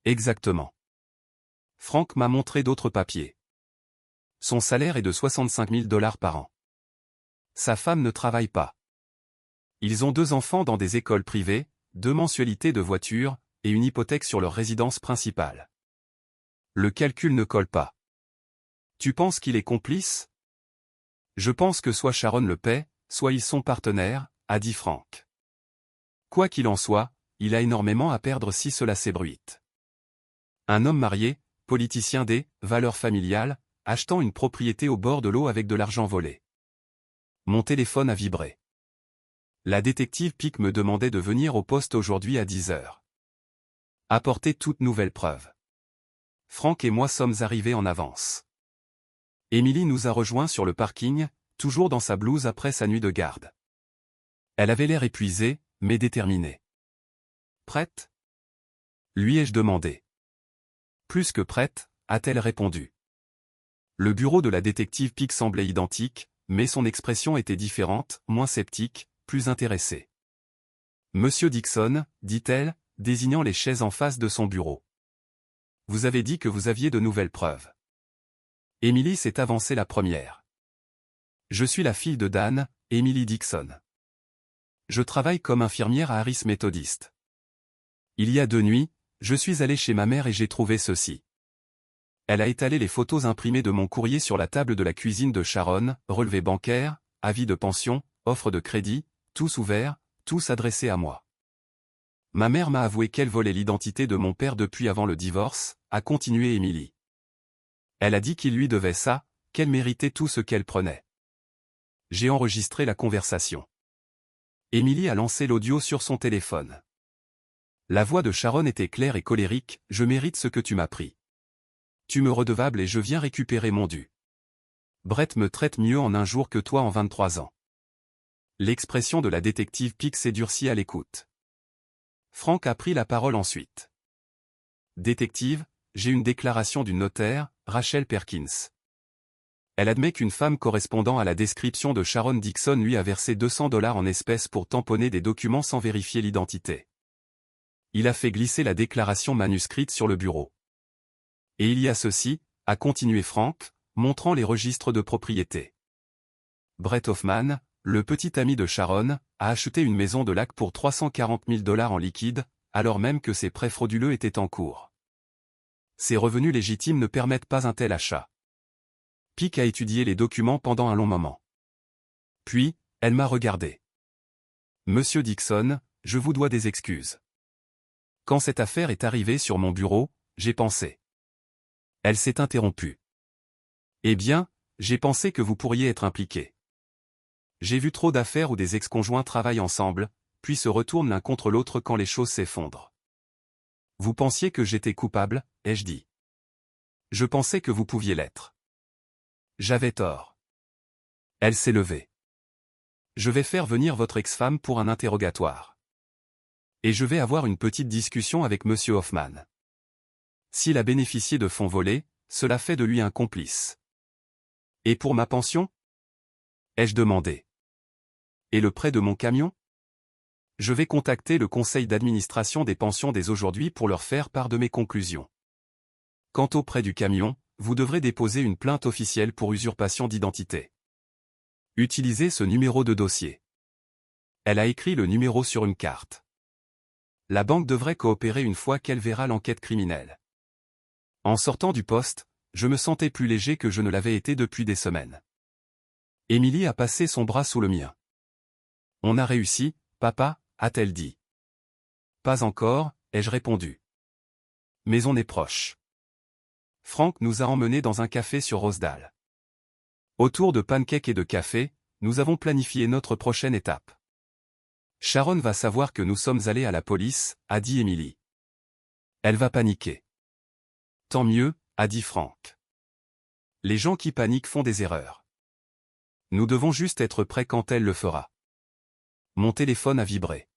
Exactement. Frank m'a montré d'autres papiers. Son salaire est de 65 000 $ par an. Sa femme ne travaille pas. Ils ont 2 enfants dans des écoles privées, 2 mensualités de voiture, et une hypothèque sur leur résidence principale. Le calcul ne colle pas. Tu penses qu'il est complice? Je pense que soit Sharon le paie, soit ils sont partenaires, a dit Frank. Quoi qu'il en soit, il a énormément à perdre si cela s'ébruite. Un homme marié, politicien des valeurs familiales, achetant une propriété au bord de l'eau avec de l'argent volé. Mon téléphone a vibré. La détective Pic me demandait de venir au poste aujourd'hui à 10 heures. Apporter toute nouvelle preuve. Franck et moi sommes arrivés en avance. Émilie nous a rejoints sur le parking, toujours dans sa blouse après sa nuit de garde. Elle avait l'air épuisée, mais déterminée. Prête ? Lui ai-je demandé. Plus que prête, a-t-elle répondu. Le bureau de la détective Pic semblait identique, mais son expression était différente, moins sceptique, plus intéressée. Monsieur Dixon, dit-elle, désignant les chaises en face de son bureau. Vous avez dit que vous aviez de nouvelles preuves. Émilie s'est avancée la première. Je suis la fille de Dan, Émilie Dixon. Je travaille comme infirmière à Harris Methodist. Il y a 2 nuits, je suis allé chez ma mère et j'ai trouvé ceci. Elle a étalé les photos imprimées de mon courrier sur la table de la cuisine de Sharon, relevés bancaires, avis de pension, offre de crédit, tous ouverts, tous adressés à moi. Ma mère m'a avoué qu'elle volait l'identité de mon père depuis avant le divorce, a continué Émilie. Elle a dit qu'il lui devait ça, qu'elle méritait tout ce qu'elle prenait. J'ai enregistré la conversation. Émilie a lancé l'audio sur son téléphone. La voix de Sharon était claire et colérique, « Je mérite ce que tu m'as pris. Tu me redevable et je viens récupérer mon dû. Brett me traite mieux en un jour que toi en 23 ans. » L'expression de la détective Pic s'est durcie à l'écoute. Franck a pris la parole ensuite. Détective, j'ai une déclaration d'une notaire, Rachel Perkins. Elle admet qu'une femme correspondant à la description de Sharon Dixon lui a versé $200 en espèces pour tamponner des documents sans vérifier l'identité. Il a fait glisser la déclaration manuscrite sur le bureau. Et il y a ceci, a continué Franck, montrant les registres de propriété. Brett Hoffman, le petit ami de Sharon, a acheté une maison de lac pour $340 000 en liquide, alors même que ses prêts frauduleux étaient en cours. Ses revenus légitimes ne permettent pas un tel achat. Pic a étudié les documents pendant un long moment. Puis, elle m'a regardé. Monsieur Dixon, je vous dois des excuses. Quand cette affaire est arrivée sur mon bureau, j'ai pensé. Elle s'est interrompue. Eh bien, j'ai pensé que vous pourriez être impliqué. J'ai vu trop d'affaires où des ex-conjoints travaillent ensemble, puis se retournent l'un contre l'autre quand les choses s'effondrent. Vous pensiez que j'étais coupable, ai-je dit. Je pensais que vous pouviez l'être. J'avais tort. Elle s'est levée. Je vais faire venir votre ex-femme pour un interrogatoire. Et je vais avoir une petite discussion avec monsieur Hoffman. S'il a bénéficié de fonds volés, cela fait de lui un complice. Et pour ma pension ? Ai-je demandé. Et le prêt de mon camion ? Je vais contacter le conseil d'administration des pensions dès aujourd'hui pour leur faire part de mes conclusions. Quant au prêt du camion, vous devrez déposer une plainte officielle pour usurpation d'identité. Utilisez ce numéro de dossier. Elle a écrit le numéro sur une carte. La banque devrait coopérer une fois qu'elle verra l'enquête criminelle. En sortant du poste, je me sentais plus léger que je ne l'avais été depuis des semaines. Émilie a passé son bras sous le mien. On a réussi, papa, a-t-elle dit. Pas encore, ai-je répondu. Mais on est proche. Franck nous a emmenés dans un café sur Rosedale. Autour de pancakes et de café, nous avons planifié notre prochaine étape. Sharon va savoir que nous sommes allés à la police, a dit Émilie. Elle va paniquer. Tant mieux, a dit Franck. Les gens qui paniquent font des erreurs. Nous devons juste être prêts quand elle le fera. Mon téléphone a vibré.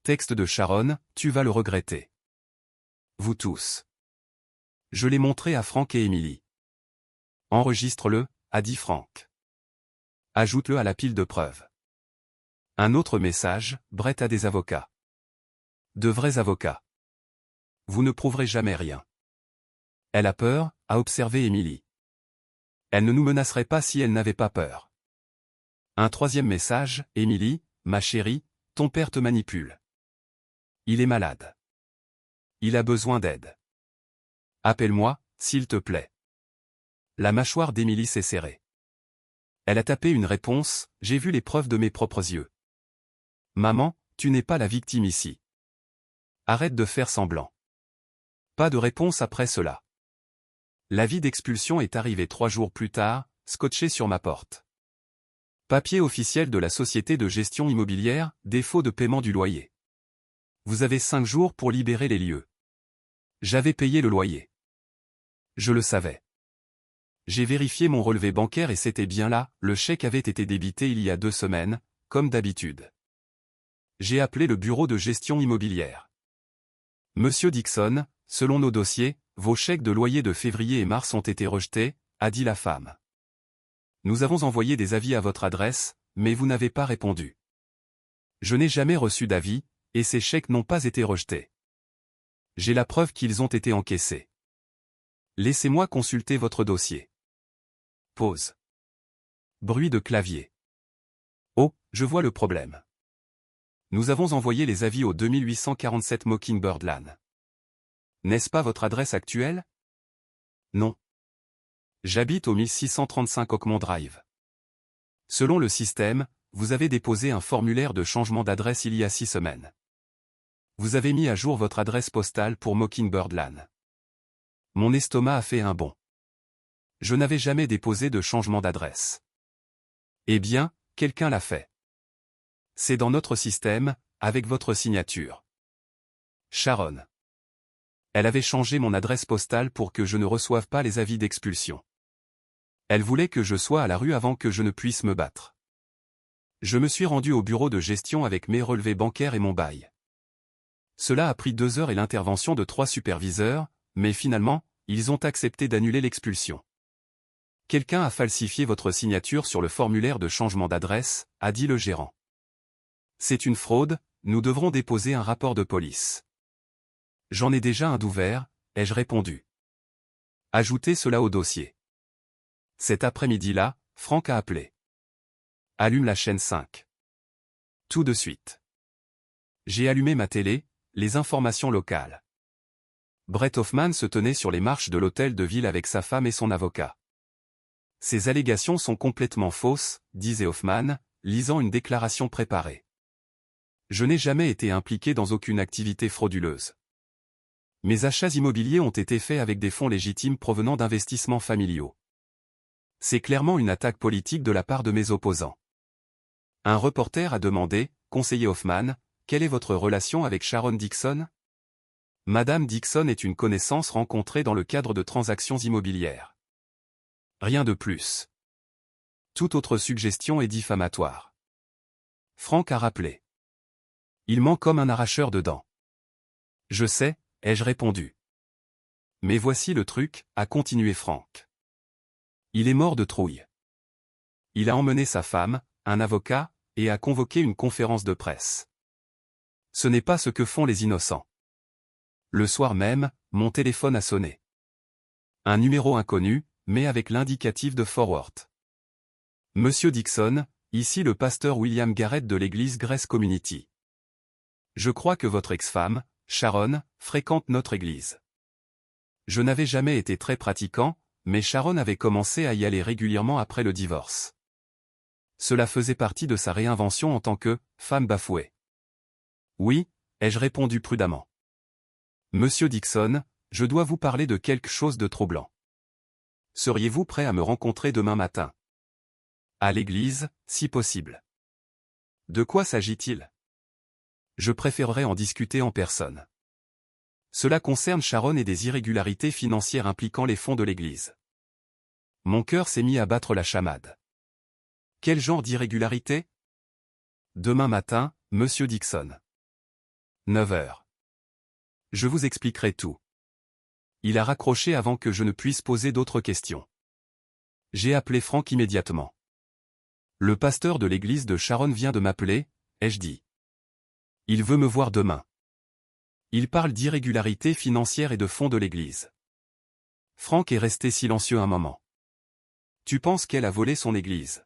Texte de Sharon, tu vas le regretter. Vous tous. Je l'ai montré à Franck et Émilie. Enregistre-le, a dit Franck. Ajoute-le à la pile de preuves. Un autre message, Brett a des avocats. De vrais avocats. Vous ne prouverez jamais rien. Elle a peur, a observé Émilie. Elle ne nous menacerait pas si elle n'avait pas peur. Un troisième message, Émilie, ma chérie, ton père te manipule. Il est malade. Il a besoin d'aide. Appelle-moi, s'il te plaît. La mâchoire d'Émilie s'est serrée. Elle a tapé une réponse, j'ai vu les preuves de mes propres yeux. Maman, tu n'es pas la victime ici. Arrête de faire semblant. Pas de réponse après cela. L'avis d'expulsion est arrivé 3 jours plus tard, scotché sur ma porte. Papier officiel de la société de gestion immobilière, défaut de paiement du loyer. Vous avez 5 jours pour libérer les lieux. J'avais payé le loyer. Je le savais. J'ai vérifié mon relevé bancaire et c'était bien là, le chèque avait été débité il y a 2 semaines, comme d'habitude. J'ai appelé le bureau de gestion immobilière. Monsieur Dixon, selon nos dossiers, vos chèques de loyer de février et mars ont été rejetés, a dit la femme. Nous avons envoyé des avis à votre adresse, mais vous n'avez pas répondu. Je n'ai jamais reçu d'avis, et ces chèques n'ont pas été rejetés. J'ai la preuve qu'ils ont été encaissés. Laissez-moi consulter votre dossier. Pause. Bruit de clavier. Oh, je vois le problème. Nous avons envoyé les avis au 2847 Mockingbird Lane. N'est-ce pas votre adresse actuelle? Non. J'habite au 1635 Oakmont Drive. Selon le système, vous avez déposé un formulaire de changement d'adresse il y a 6 semaines. Vous avez mis à jour votre adresse postale pour Mockingbird Lane. Mon estomac a fait un bond. Je n'avais jamais déposé de changement d'adresse. Eh bien, quelqu'un l'a fait. C'est dans notre système, avec votre signature. Sharon. Elle avait changé mon adresse postale pour que je ne reçoive pas les avis d'expulsion. Elle voulait que je sois à la rue avant que je ne puisse me battre. Je me suis rendu au bureau de gestion avec mes relevés bancaires et mon bail. Cela a pris 2 heures et l'intervention de 3 superviseurs, mais finalement, ils ont accepté d'annuler l'expulsion. Quelqu'un a falsifié votre signature sur le formulaire de changement d'adresse, a dit le gérant. C'est une fraude, nous devrons déposer un rapport de police. J'en ai déjà un d'ouvert, ai-je répondu. Ajoutez cela au dossier. Cet après-midi-là, Franck a appelé. Allume la chaîne 5. Tout de suite. J'ai allumé ma télé, les informations locales. Brett Hoffman se tenait sur les marches de l'hôtel de ville avec sa femme et son avocat. Ces allégations sont complètement fausses, disait Hoffman, lisant une déclaration préparée. Je n'ai jamais été impliqué dans aucune activité frauduleuse. Mes achats immobiliers ont été faits avec des fonds légitimes provenant d'investissements familiaux. C'est clairement une attaque politique de la part de mes opposants. Un reporter a demandé, conseiller Hoffman, quelle est votre relation avec Sharon Dixon? Madame Dixon est une connaissance rencontrée dans le cadre de transactions immobilières. Rien de plus. Toute autre suggestion est diffamatoire. Franck a rappelé. Il ment comme un arracheur de dents. Je sais, ai-je répondu. Mais voici le truc, a continué Franck. Il est mort de trouille. Il a emmené sa femme, un avocat, et a convoqué une conférence de presse. Ce n'est pas ce que font les innocents. Le soir même, mon téléphone a sonné. Un numéro inconnu, mais avec l'indicatif de Forward. Monsieur Dixon, ici le pasteur William Garrett de l'église Grace Community. Je crois que votre ex-femme, Sharon, fréquente notre église. Je n'avais jamais été très pratiquant, mais Sharon avait commencé à y aller régulièrement après le divorce. Cela faisait partie de sa réinvention en tant que femme bafouée. Oui, ai-je répondu prudemment. Monsieur Dixon, je dois vous parler de quelque chose de troublant. Seriez-vous prêt à me rencontrer demain matin? À l'église, si possible. De quoi s'agit-il? Je préférerais en discuter en personne. Cela concerne Sharon et des irrégularités financières impliquant les fonds de l'église. Mon cœur s'est mis à battre la chamade. Quel genre d'irrégularité? Demain matin, Monsieur Dixon. 9 heures. Je vous expliquerai tout. Il a raccroché avant que je ne puisse poser d'autres questions. J'ai appelé Franck immédiatement. Le pasteur de l'église de Sharon vient de m'appeler, ai-je dit. Il veut me voir demain. Il parle d'irrégularités financières et de fonds de l'église. Franck est resté silencieux un moment. Tu penses qu'elle a volé son église?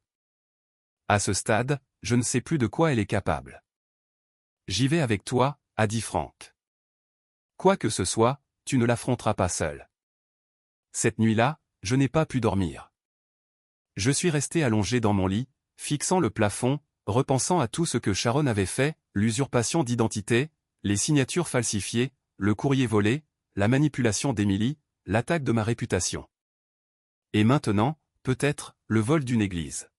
À ce stade, je ne sais plus de quoi elle est capable. J'y vais avec toi, a dit Franck. Quoi que ce soit, tu ne l'affronteras pas seul. Cette nuit-là, je n'ai pas pu dormir. Je suis resté allongé dans mon lit, fixant le plafond, repensant à tout ce que Sharon avait fait, l'usurpation d'identité, les signatures falsifiées, le courrier volé, la manipulation d'Emily, l'attaque de ma réputation. Et maintenant, peut-être, le vol d'une église.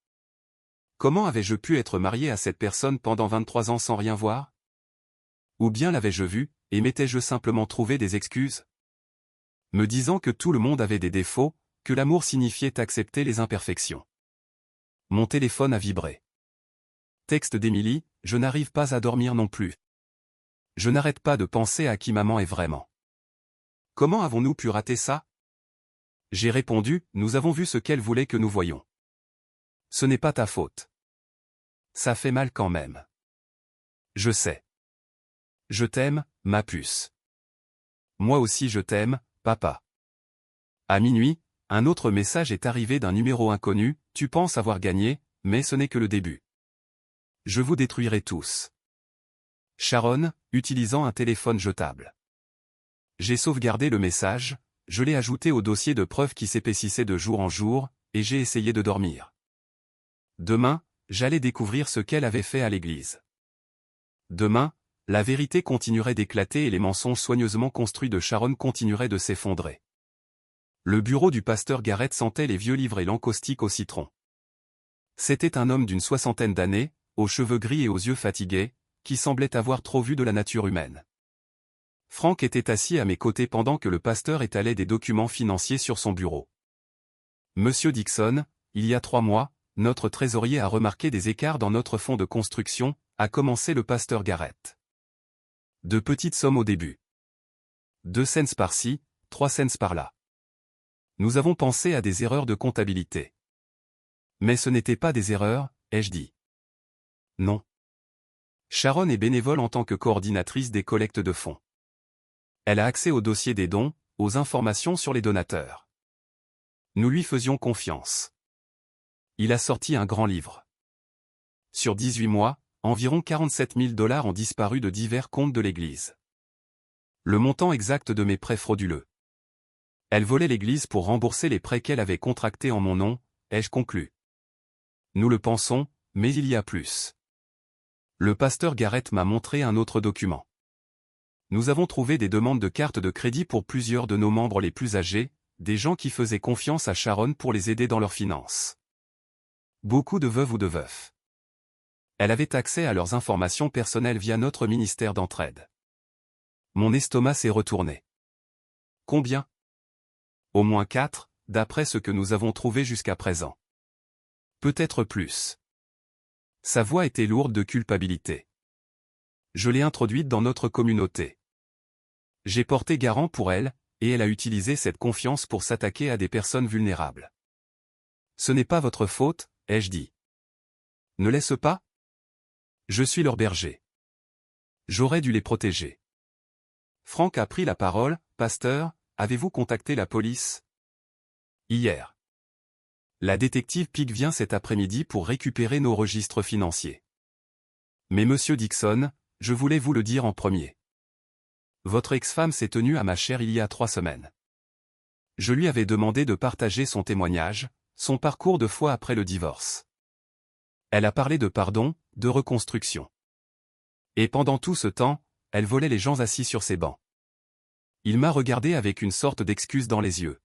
Comment avais-je pu être marié à cette personne pendant 23 ans sans rien voir? Ou bien l'avais-je vu, et m'étais-je simplement trouvé des excuses? Me disant que tout le monde avait des défauts, que l'amour signifiait accepter les imperfections. Mon téléphone a vibré. Texte d'Émilie, je n'arrive pas à dormir non plus. Je n'arrête pas de penser à qui maman est vraiment. Comment avons-nous pu rater ça? J'ai répondu, nous avons vu ce qu'elle voulait que nous voyions. Ce n'est pas ta faute. Ça fait mal quand même. Je sais. Je t'aime, ma puce. Moi aussi je t'aime, papa. À minuit, un autre message est arrivé d'un numéro inconnu, tu penses avoir gagné, mais ce n'est que le début. Je vous détruirai tous. Sharon, utilisant un téléphone jetable. J'ai sauvegardé le message, je l'ai ajouté au dossier de preuves qui s'épaississait de jour en jour, et j'ai essayé de dormir. Demain, j'allais découvrir ce qu'elle avait fait à l'église. Demain, la vérité continuerait d'éclater et les mensonges soigneusement construits de Sharon continueraient de s'effondrer. Le bureau du pasteur Garrett sentait les vieux livres et l'encaustique au citron. C'était un homme d'une 60aine d'années, aux cheveux gris et aux yeux fatigués, qui semblait avoir trop vu de la nature humaine. Frank était assis à mes côtés pendant que le pasteur étalait des documents financiers sur son bureau. Monsieur Dixon, il y a 3 mois, notre trésorier a remarqué des écarts dans notre fonds de construction, a commencé le pasteur Garrett. De petites sommes au début. 2 cents par-ci, 3 cents par-là. Nous avons pensé à des erreurs de comptabilité. Mais ce n'étaient pas des erreurs, ai-je dit. Non. Sharon est bénévole en tant que coordinatrice des collectes de fonds. Elle a accès au dossier des dons, aux informations sur les donateurs. Nous lui faisions confiance. Il a sorti un grand livre. Sur 18 mois, environ 47 000 $ ont disparu de divers comptes de l'Église. Le montant exact de mes prêts frauduleux. Elle volait l'Église pour rembourser les prêts qu'elle avait contractés en mon nom, ai-je conclu. Nous le pensons, mais il y a plus. Le pasteur Garrett m'a montré un autre document. Nous avons trouvé des demandes de cartes de crédit pour plusieurs de nos membres les plus âgés, des gens qui faisaient confiance à Sharon pour les aider dans leurs finances. Beaucoup de veuves ou de veufs. Elle avait accès à leurs informations personnelles via notre ministère d'entraide. Mon estomac s'est retourné. Combien? Au moins 4, d'après ce que nous avons trouvé jusqu'à présent. Peut-être plus. Sa voix était lourde de culpabilité. Je l'ai introduite dans notre communauté. J'ai porté garant pour elle, et elle a utilisé cette confiance pour s'attaquer à des personnes vulnérables. Ce n'est pas votre faute, ai-je dit. Ne laisse pas? Je suis leur berger. J'aurais dû les protéger. Frank a pris la parole, pasteur, avez-vous contacté la police? Hier. La détective Pick vient cet après-midi pour récupérer nos registres financiers. Mais monsieur Dixon, je voulais vous le dire en premier. Votre ex-femme s'est tenue à ma chaire il y a 3 semaines. Je lui avais demandé de partager son témoignage, son parcours de foi après le divorce. Elle a parlé de pardon, de reconstruction. Et pendant tout ce temps, elle volait les gens assis sur ses bancs. Il m'a regardé avec une sorte d'excuse dans les yeux.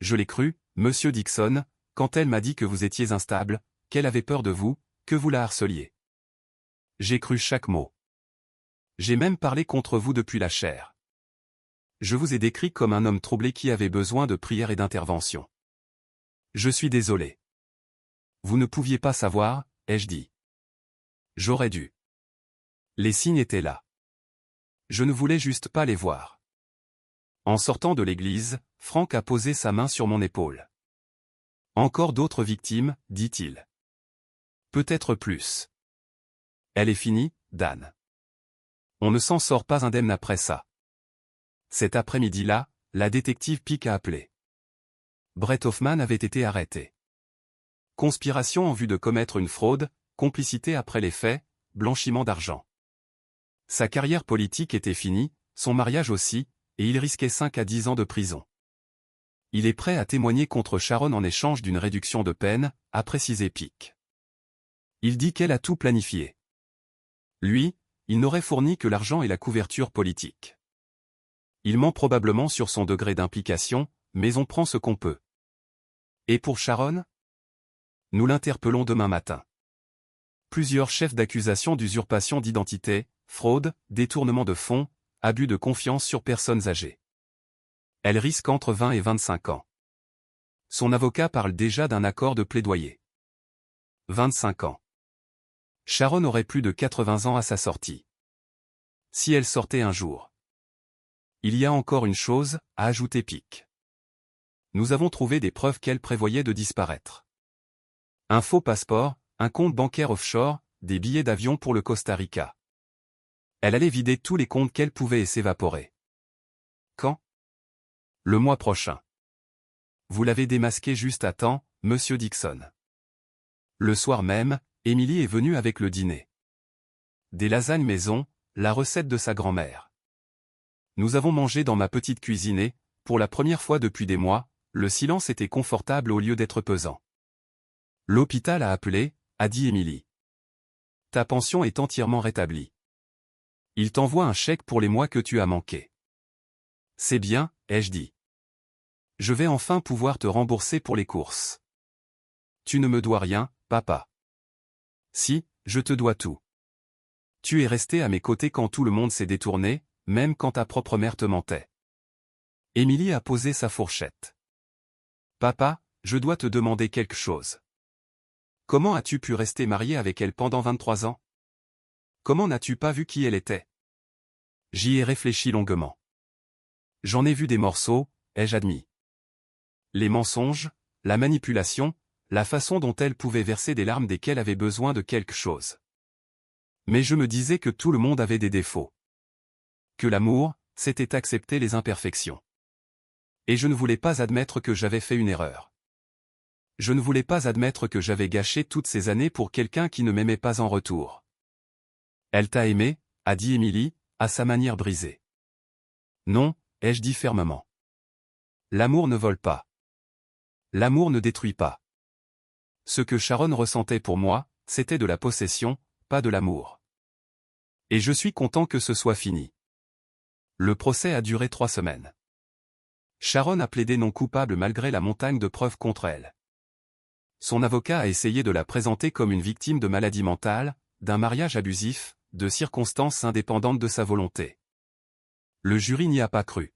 Je l'ai cru, monsieur Dixon, quand elle m'a dit que vous étiez instable, qu'elle avait peur de vous, que vous la harceliez. J'ai cru chaque mot. J'ai même parlé contre vous depuis la chaire. Je vous ai décrit comme un homme troublé qui avait besoin de prière et d'intervention. Je suis désolé. Vous ne pouviez pas savoir, ai-je dit. J'aurais dû. Les signes étaient là. Je ne voulais juste pas les voir. En sortant de l'église, Frank a posé sa main sur mon épaule. Encore d'autres victimes, dit-il. Peut-être plus. Elle est finie, Dan. On ne s'en sort pas indemne après ça. Cet après-midi-là, la détective Pick a appelé. Brett Hoffman avait été arrêté. Conspiration en vue de commettre une fraude, complicité après les faits, blanchiment d'argent. Sa carrière politique était finie, son mariage aussi, et il risquait 5 à 10 ans de prison. Il est prêt à témoigner contre Sharon en échange d'une réduction de peine, a précisé Pick. Il dit qu'elle a tout planifié. Lui, il n'aurait fourni que l'argent et la couverture politique. Il ment probablement sur son degré d'implication, mais on prend ce qu'on peut. Et pour Sharon? Nous l'interpellons demain matin. Plusieurs chefs d'accusation d'usurpation d'identité, fraude, détournement de fonds, abus de confiance sur personnes âgées. Elle risque entre 20 et 25 ans. Son avocat parle déjà d'un accord de plaidoyer. 25 ans. Sharon aurait plus de 80 ans à sa sortie. Si elle sortait un jour. Il y a encore une chose, a ajouté Pic. Nous avons trouvé des preuves qu'elle prévoyait de disparaître. Un faux passeport, un compte bancaire offshore, des billets d'avion pour le Costa Rica. Elle allait vider tous les comptes qu'elle pouvait et s'évaporer. Quand? Le mois prochain. Vous l'avez démasqué juste à temps, monsieur Dixon. Le soir même, Emily est venue avec le dîner. Des lasagnes maison, la recette de sa grand-mère. Nous avons mangé dans ma petite cuisine et, pour la première fois depuis des mois, le silence était confortable au lieu d'être pesant. L'hôpital a appelé, a dit Emily. Ta pension est entièrement rétablie. Il t'envoie un chèque pour les mois que tu as manqués. C'est bien, ai-je dit. Je vais enfin pouvoir te rembourser pour les courses. Tu ne me dois rien, papa. Si, je te dois tout. Tu es resté à mes côtés quand tout le monde s'est détourné, même quand ta propre mère te mentait. Emily a posé sa fourchette. Papa, je dois te demander quelque chose. Comment as-tu pu rester marié avec elle pendant 23 ans? Comment n'as-tu pas vu qui elle était? J'y ai réfléchi longuement. J'en ai vu des morceaux, ai-je admis. Les mensonges, la manipulation, la façon dont elle pouvait verser des larmes dès qu'elle avait besoin de quelque chose. Mais je me disais que tout le monde avait des défauts. Que l'amour, c'était accepter les imperfections. Et je ne voulais pas admettre que j'avais fait une erreur. Je ne voulais pas admettre que j'avais gâché toutes ces années pour quelqu'un qui ne m'aimait pas en retour. Elle t'a aimé, a dit Emily, à sa manière brisée. Non, ai-je dit fermement. L'amour ne vole pas. L'amour ne détruit pas. Ce que Sharon ressentait pour moi, c'était de la possession, pas de l'amour. Et je suis content que ce soit fini. Le procès a duré 3 semaines. Sharon a plaidé non coupable malgré la montagne de preuves contre elle. Son avocat a essayé de la présenter comme une victime de maladie mentale, d'un mariage abusif, de circonstances indépendantes de sa volonté. Le jury n'y a pas cru.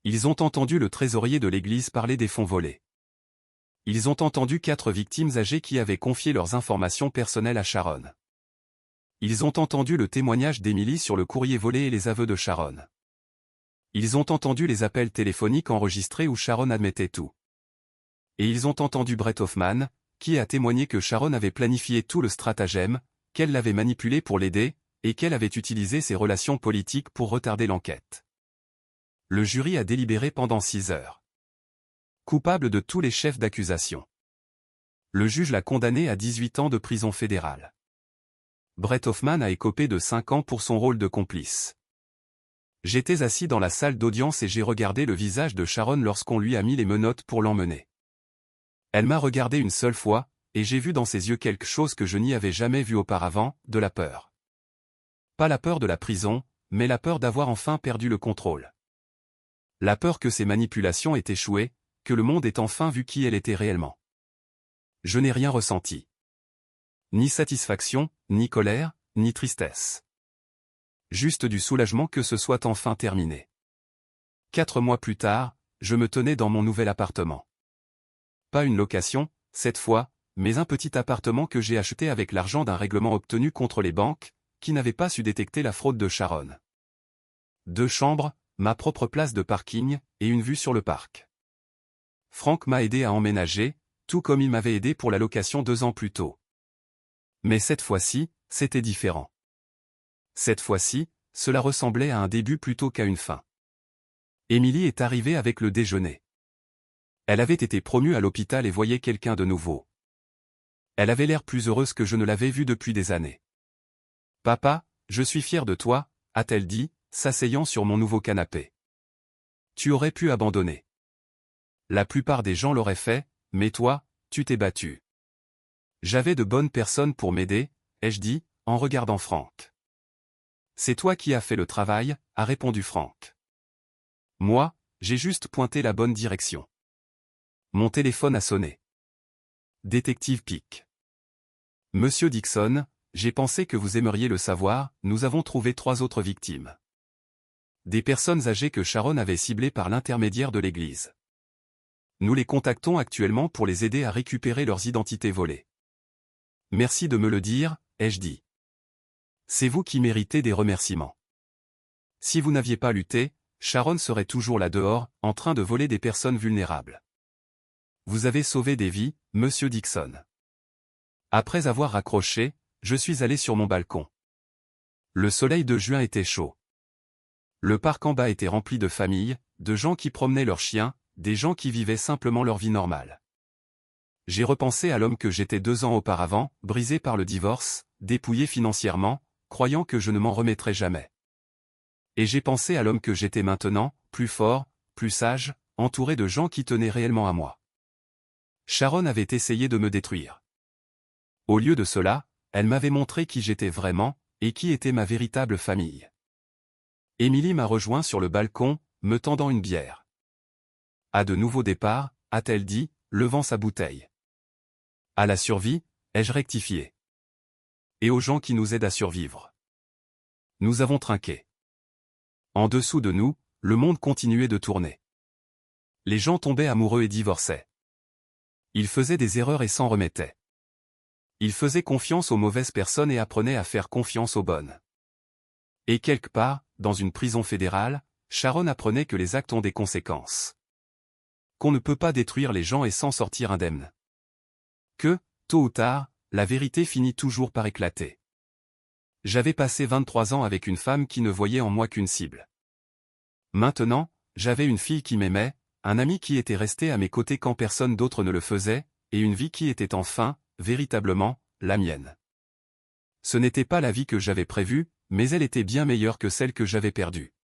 Ils ont entendu le trésorier de l'église parler des fonds volés. Ils ont entendu 4 victimes âgées qui avaient confié leurs informations personnelles à Sharon. Ils ont entendu le témoignage d'Emily sur le courrier volé et les aveux de Sharon. Ils ont entendu les appels téléphoniques enregistrés où Sharon admettait tout. Et ils ont entendu Brett Hoffman, qui a témoigné que Sharon avait planifié tout le stratagème, qu'elle l'avait manipulé pour l'aider, et qu'elle avait utilisé ses relations politiques pour retarder l'enquête. Le jury a délibéré pendant 6 heures. Coupable de tous les chefs d'accusation. Le juge l'a condamné à 18 ans de prison fédérale. Brett Hoffman a écopé de 5 ans pour son rôle de complice. J'étais assis dans la salle d'audience et j'ai regardé le visage de Sharon lorsqu'on lui a mis les menottes pour l'emmener. Elle m'a regardé une seule fois, et j'ai vu dans ses yeux quelque chose que je n'y avais jamais vu auparavant, de la peur. Pas la peur de la prison, mais la peur d'avoir enfin perdu le contrôle. La peur que ses manipulations aient échoué, que le monde ait enfin vu qui elle était réellement. Je n'ai rien ressenti. Ni satisfaction, ni colère, ni tristesse. Juste du soulagement que ce soit enfin terminé. 4 mois plus tard, je me tenais dans mon nouvel appartement. Pas une location, cette fois, mais un petit appartement que j'ai acheté avec l'argent d'un règlement obtenu contre les banques, qui n'avaient pas su détecter la fraude de Sharon. 2 chambres, ma propre place de parking, et une vue sur le parc. Frank m'a aidé à emménager, tout comme il m'avait aidé pour la location 2 ans plus tôt. Mais cette fois-ci, c'était différent. Cette fois-ci, cela ressemblait à un début plutôt qu'à une fin. Emily est arrivée avec le déjeuner. Elle avait été promue à l'hôpital et voyait quelqu'un de nouveau. Elle avait l'air plus heureuse que je ne l'avais vue depuis des années. « Papa, je suis fière de toi », a-t-elle dit, s'asseyant sur mon nouveau canapé. « Tu aurais pu abandonner. La plupart des gens l'auraient fait, mais toi, tu t'es battu. » J'avais de bonnes personnes pour m'aider, ai-je dit, en regardant Frank. « C'est toi qui as fait le travail », a répondu Frank. Moi, j'ai juste pointé la bonne direction. Mon téléphone a sonné. Détective Pic. Monsieur Dixon, j'ai pensé que vous aimeriez le savoir, nous avons trouvé 3 autres victimes. Des personnes âgées que Sharon avait ciblées par l'intermédiaire de l'église. Nous les contactons actuellement pour les aider à récupérer leurs identités volées. Merci de me le dire, ai-je dit. C'est vous qui méritez des remerciements. Si vous n'aviez pas lutté, Sharon serait toujours là dehors, en train de voler des personnes vulnérables. Vous avez sauvé des vies, monsieur Dixon. Après avoir raccroché, je suis allé sur mon balcon. Le soleil de juin était chaud. Le parc en bas était rempli de familles, de gens qui promenaient leurs chiens, des gens qui vivaient simplement leur vie normale. J'ai repensé à l'homme que j'étais 2 ans auparavant, brisé par le divorce, dépouillé financièrement, croyant que je ne m'en remettrais jamais. Et j'ai pensé à l'homme que j'étais maintenant, plus fort, plus sage, entouré de gens qui tenaient réellement à moi. Sharon avait essayé de me détruire. Au lieu de cela, elle m'avait montré qui j'étais vraiment, et qui était ma véritable famille. Emily m'a rejoint sur le balcon, me tendant une bière. À de nouveaux départs, a-t-elle dit, levant sa bouteille. À la survie, ai-je rectifié. Et aux gens qui nous aident à survivre. Nous avons trinqué. En dessous de nous, le monde continuait de tourner. Les gens tombaient amoureux et divorçaient. Ils faisaient des erreurs et s'en remettaient. Ils faisaient confiance aux mauvaises personnes et apprenaient à faire confiance aux bonnes. Et quelque part, dans une prison fédérale, Sharon apprenait que les actes ont des conséquences. Qu'on ne peut pas détruire les gens et s'en sortir indemne. Que, tôt ou tard, la vérité finit toujours par éclater. J'avais passé 23 ans avec une femme qui ne voyait en moi qu'une cible. Maintenant, j'avais une fille qui m'aimait, un ami qui était resté à mes côtés quand personne d'autre ne le faisait, et une vie qui était enfin, véritablement, la mienne. Ce n'était pas la vie que j'avais prévue, mais elle était bien meilleure que celle que j'avais perdue.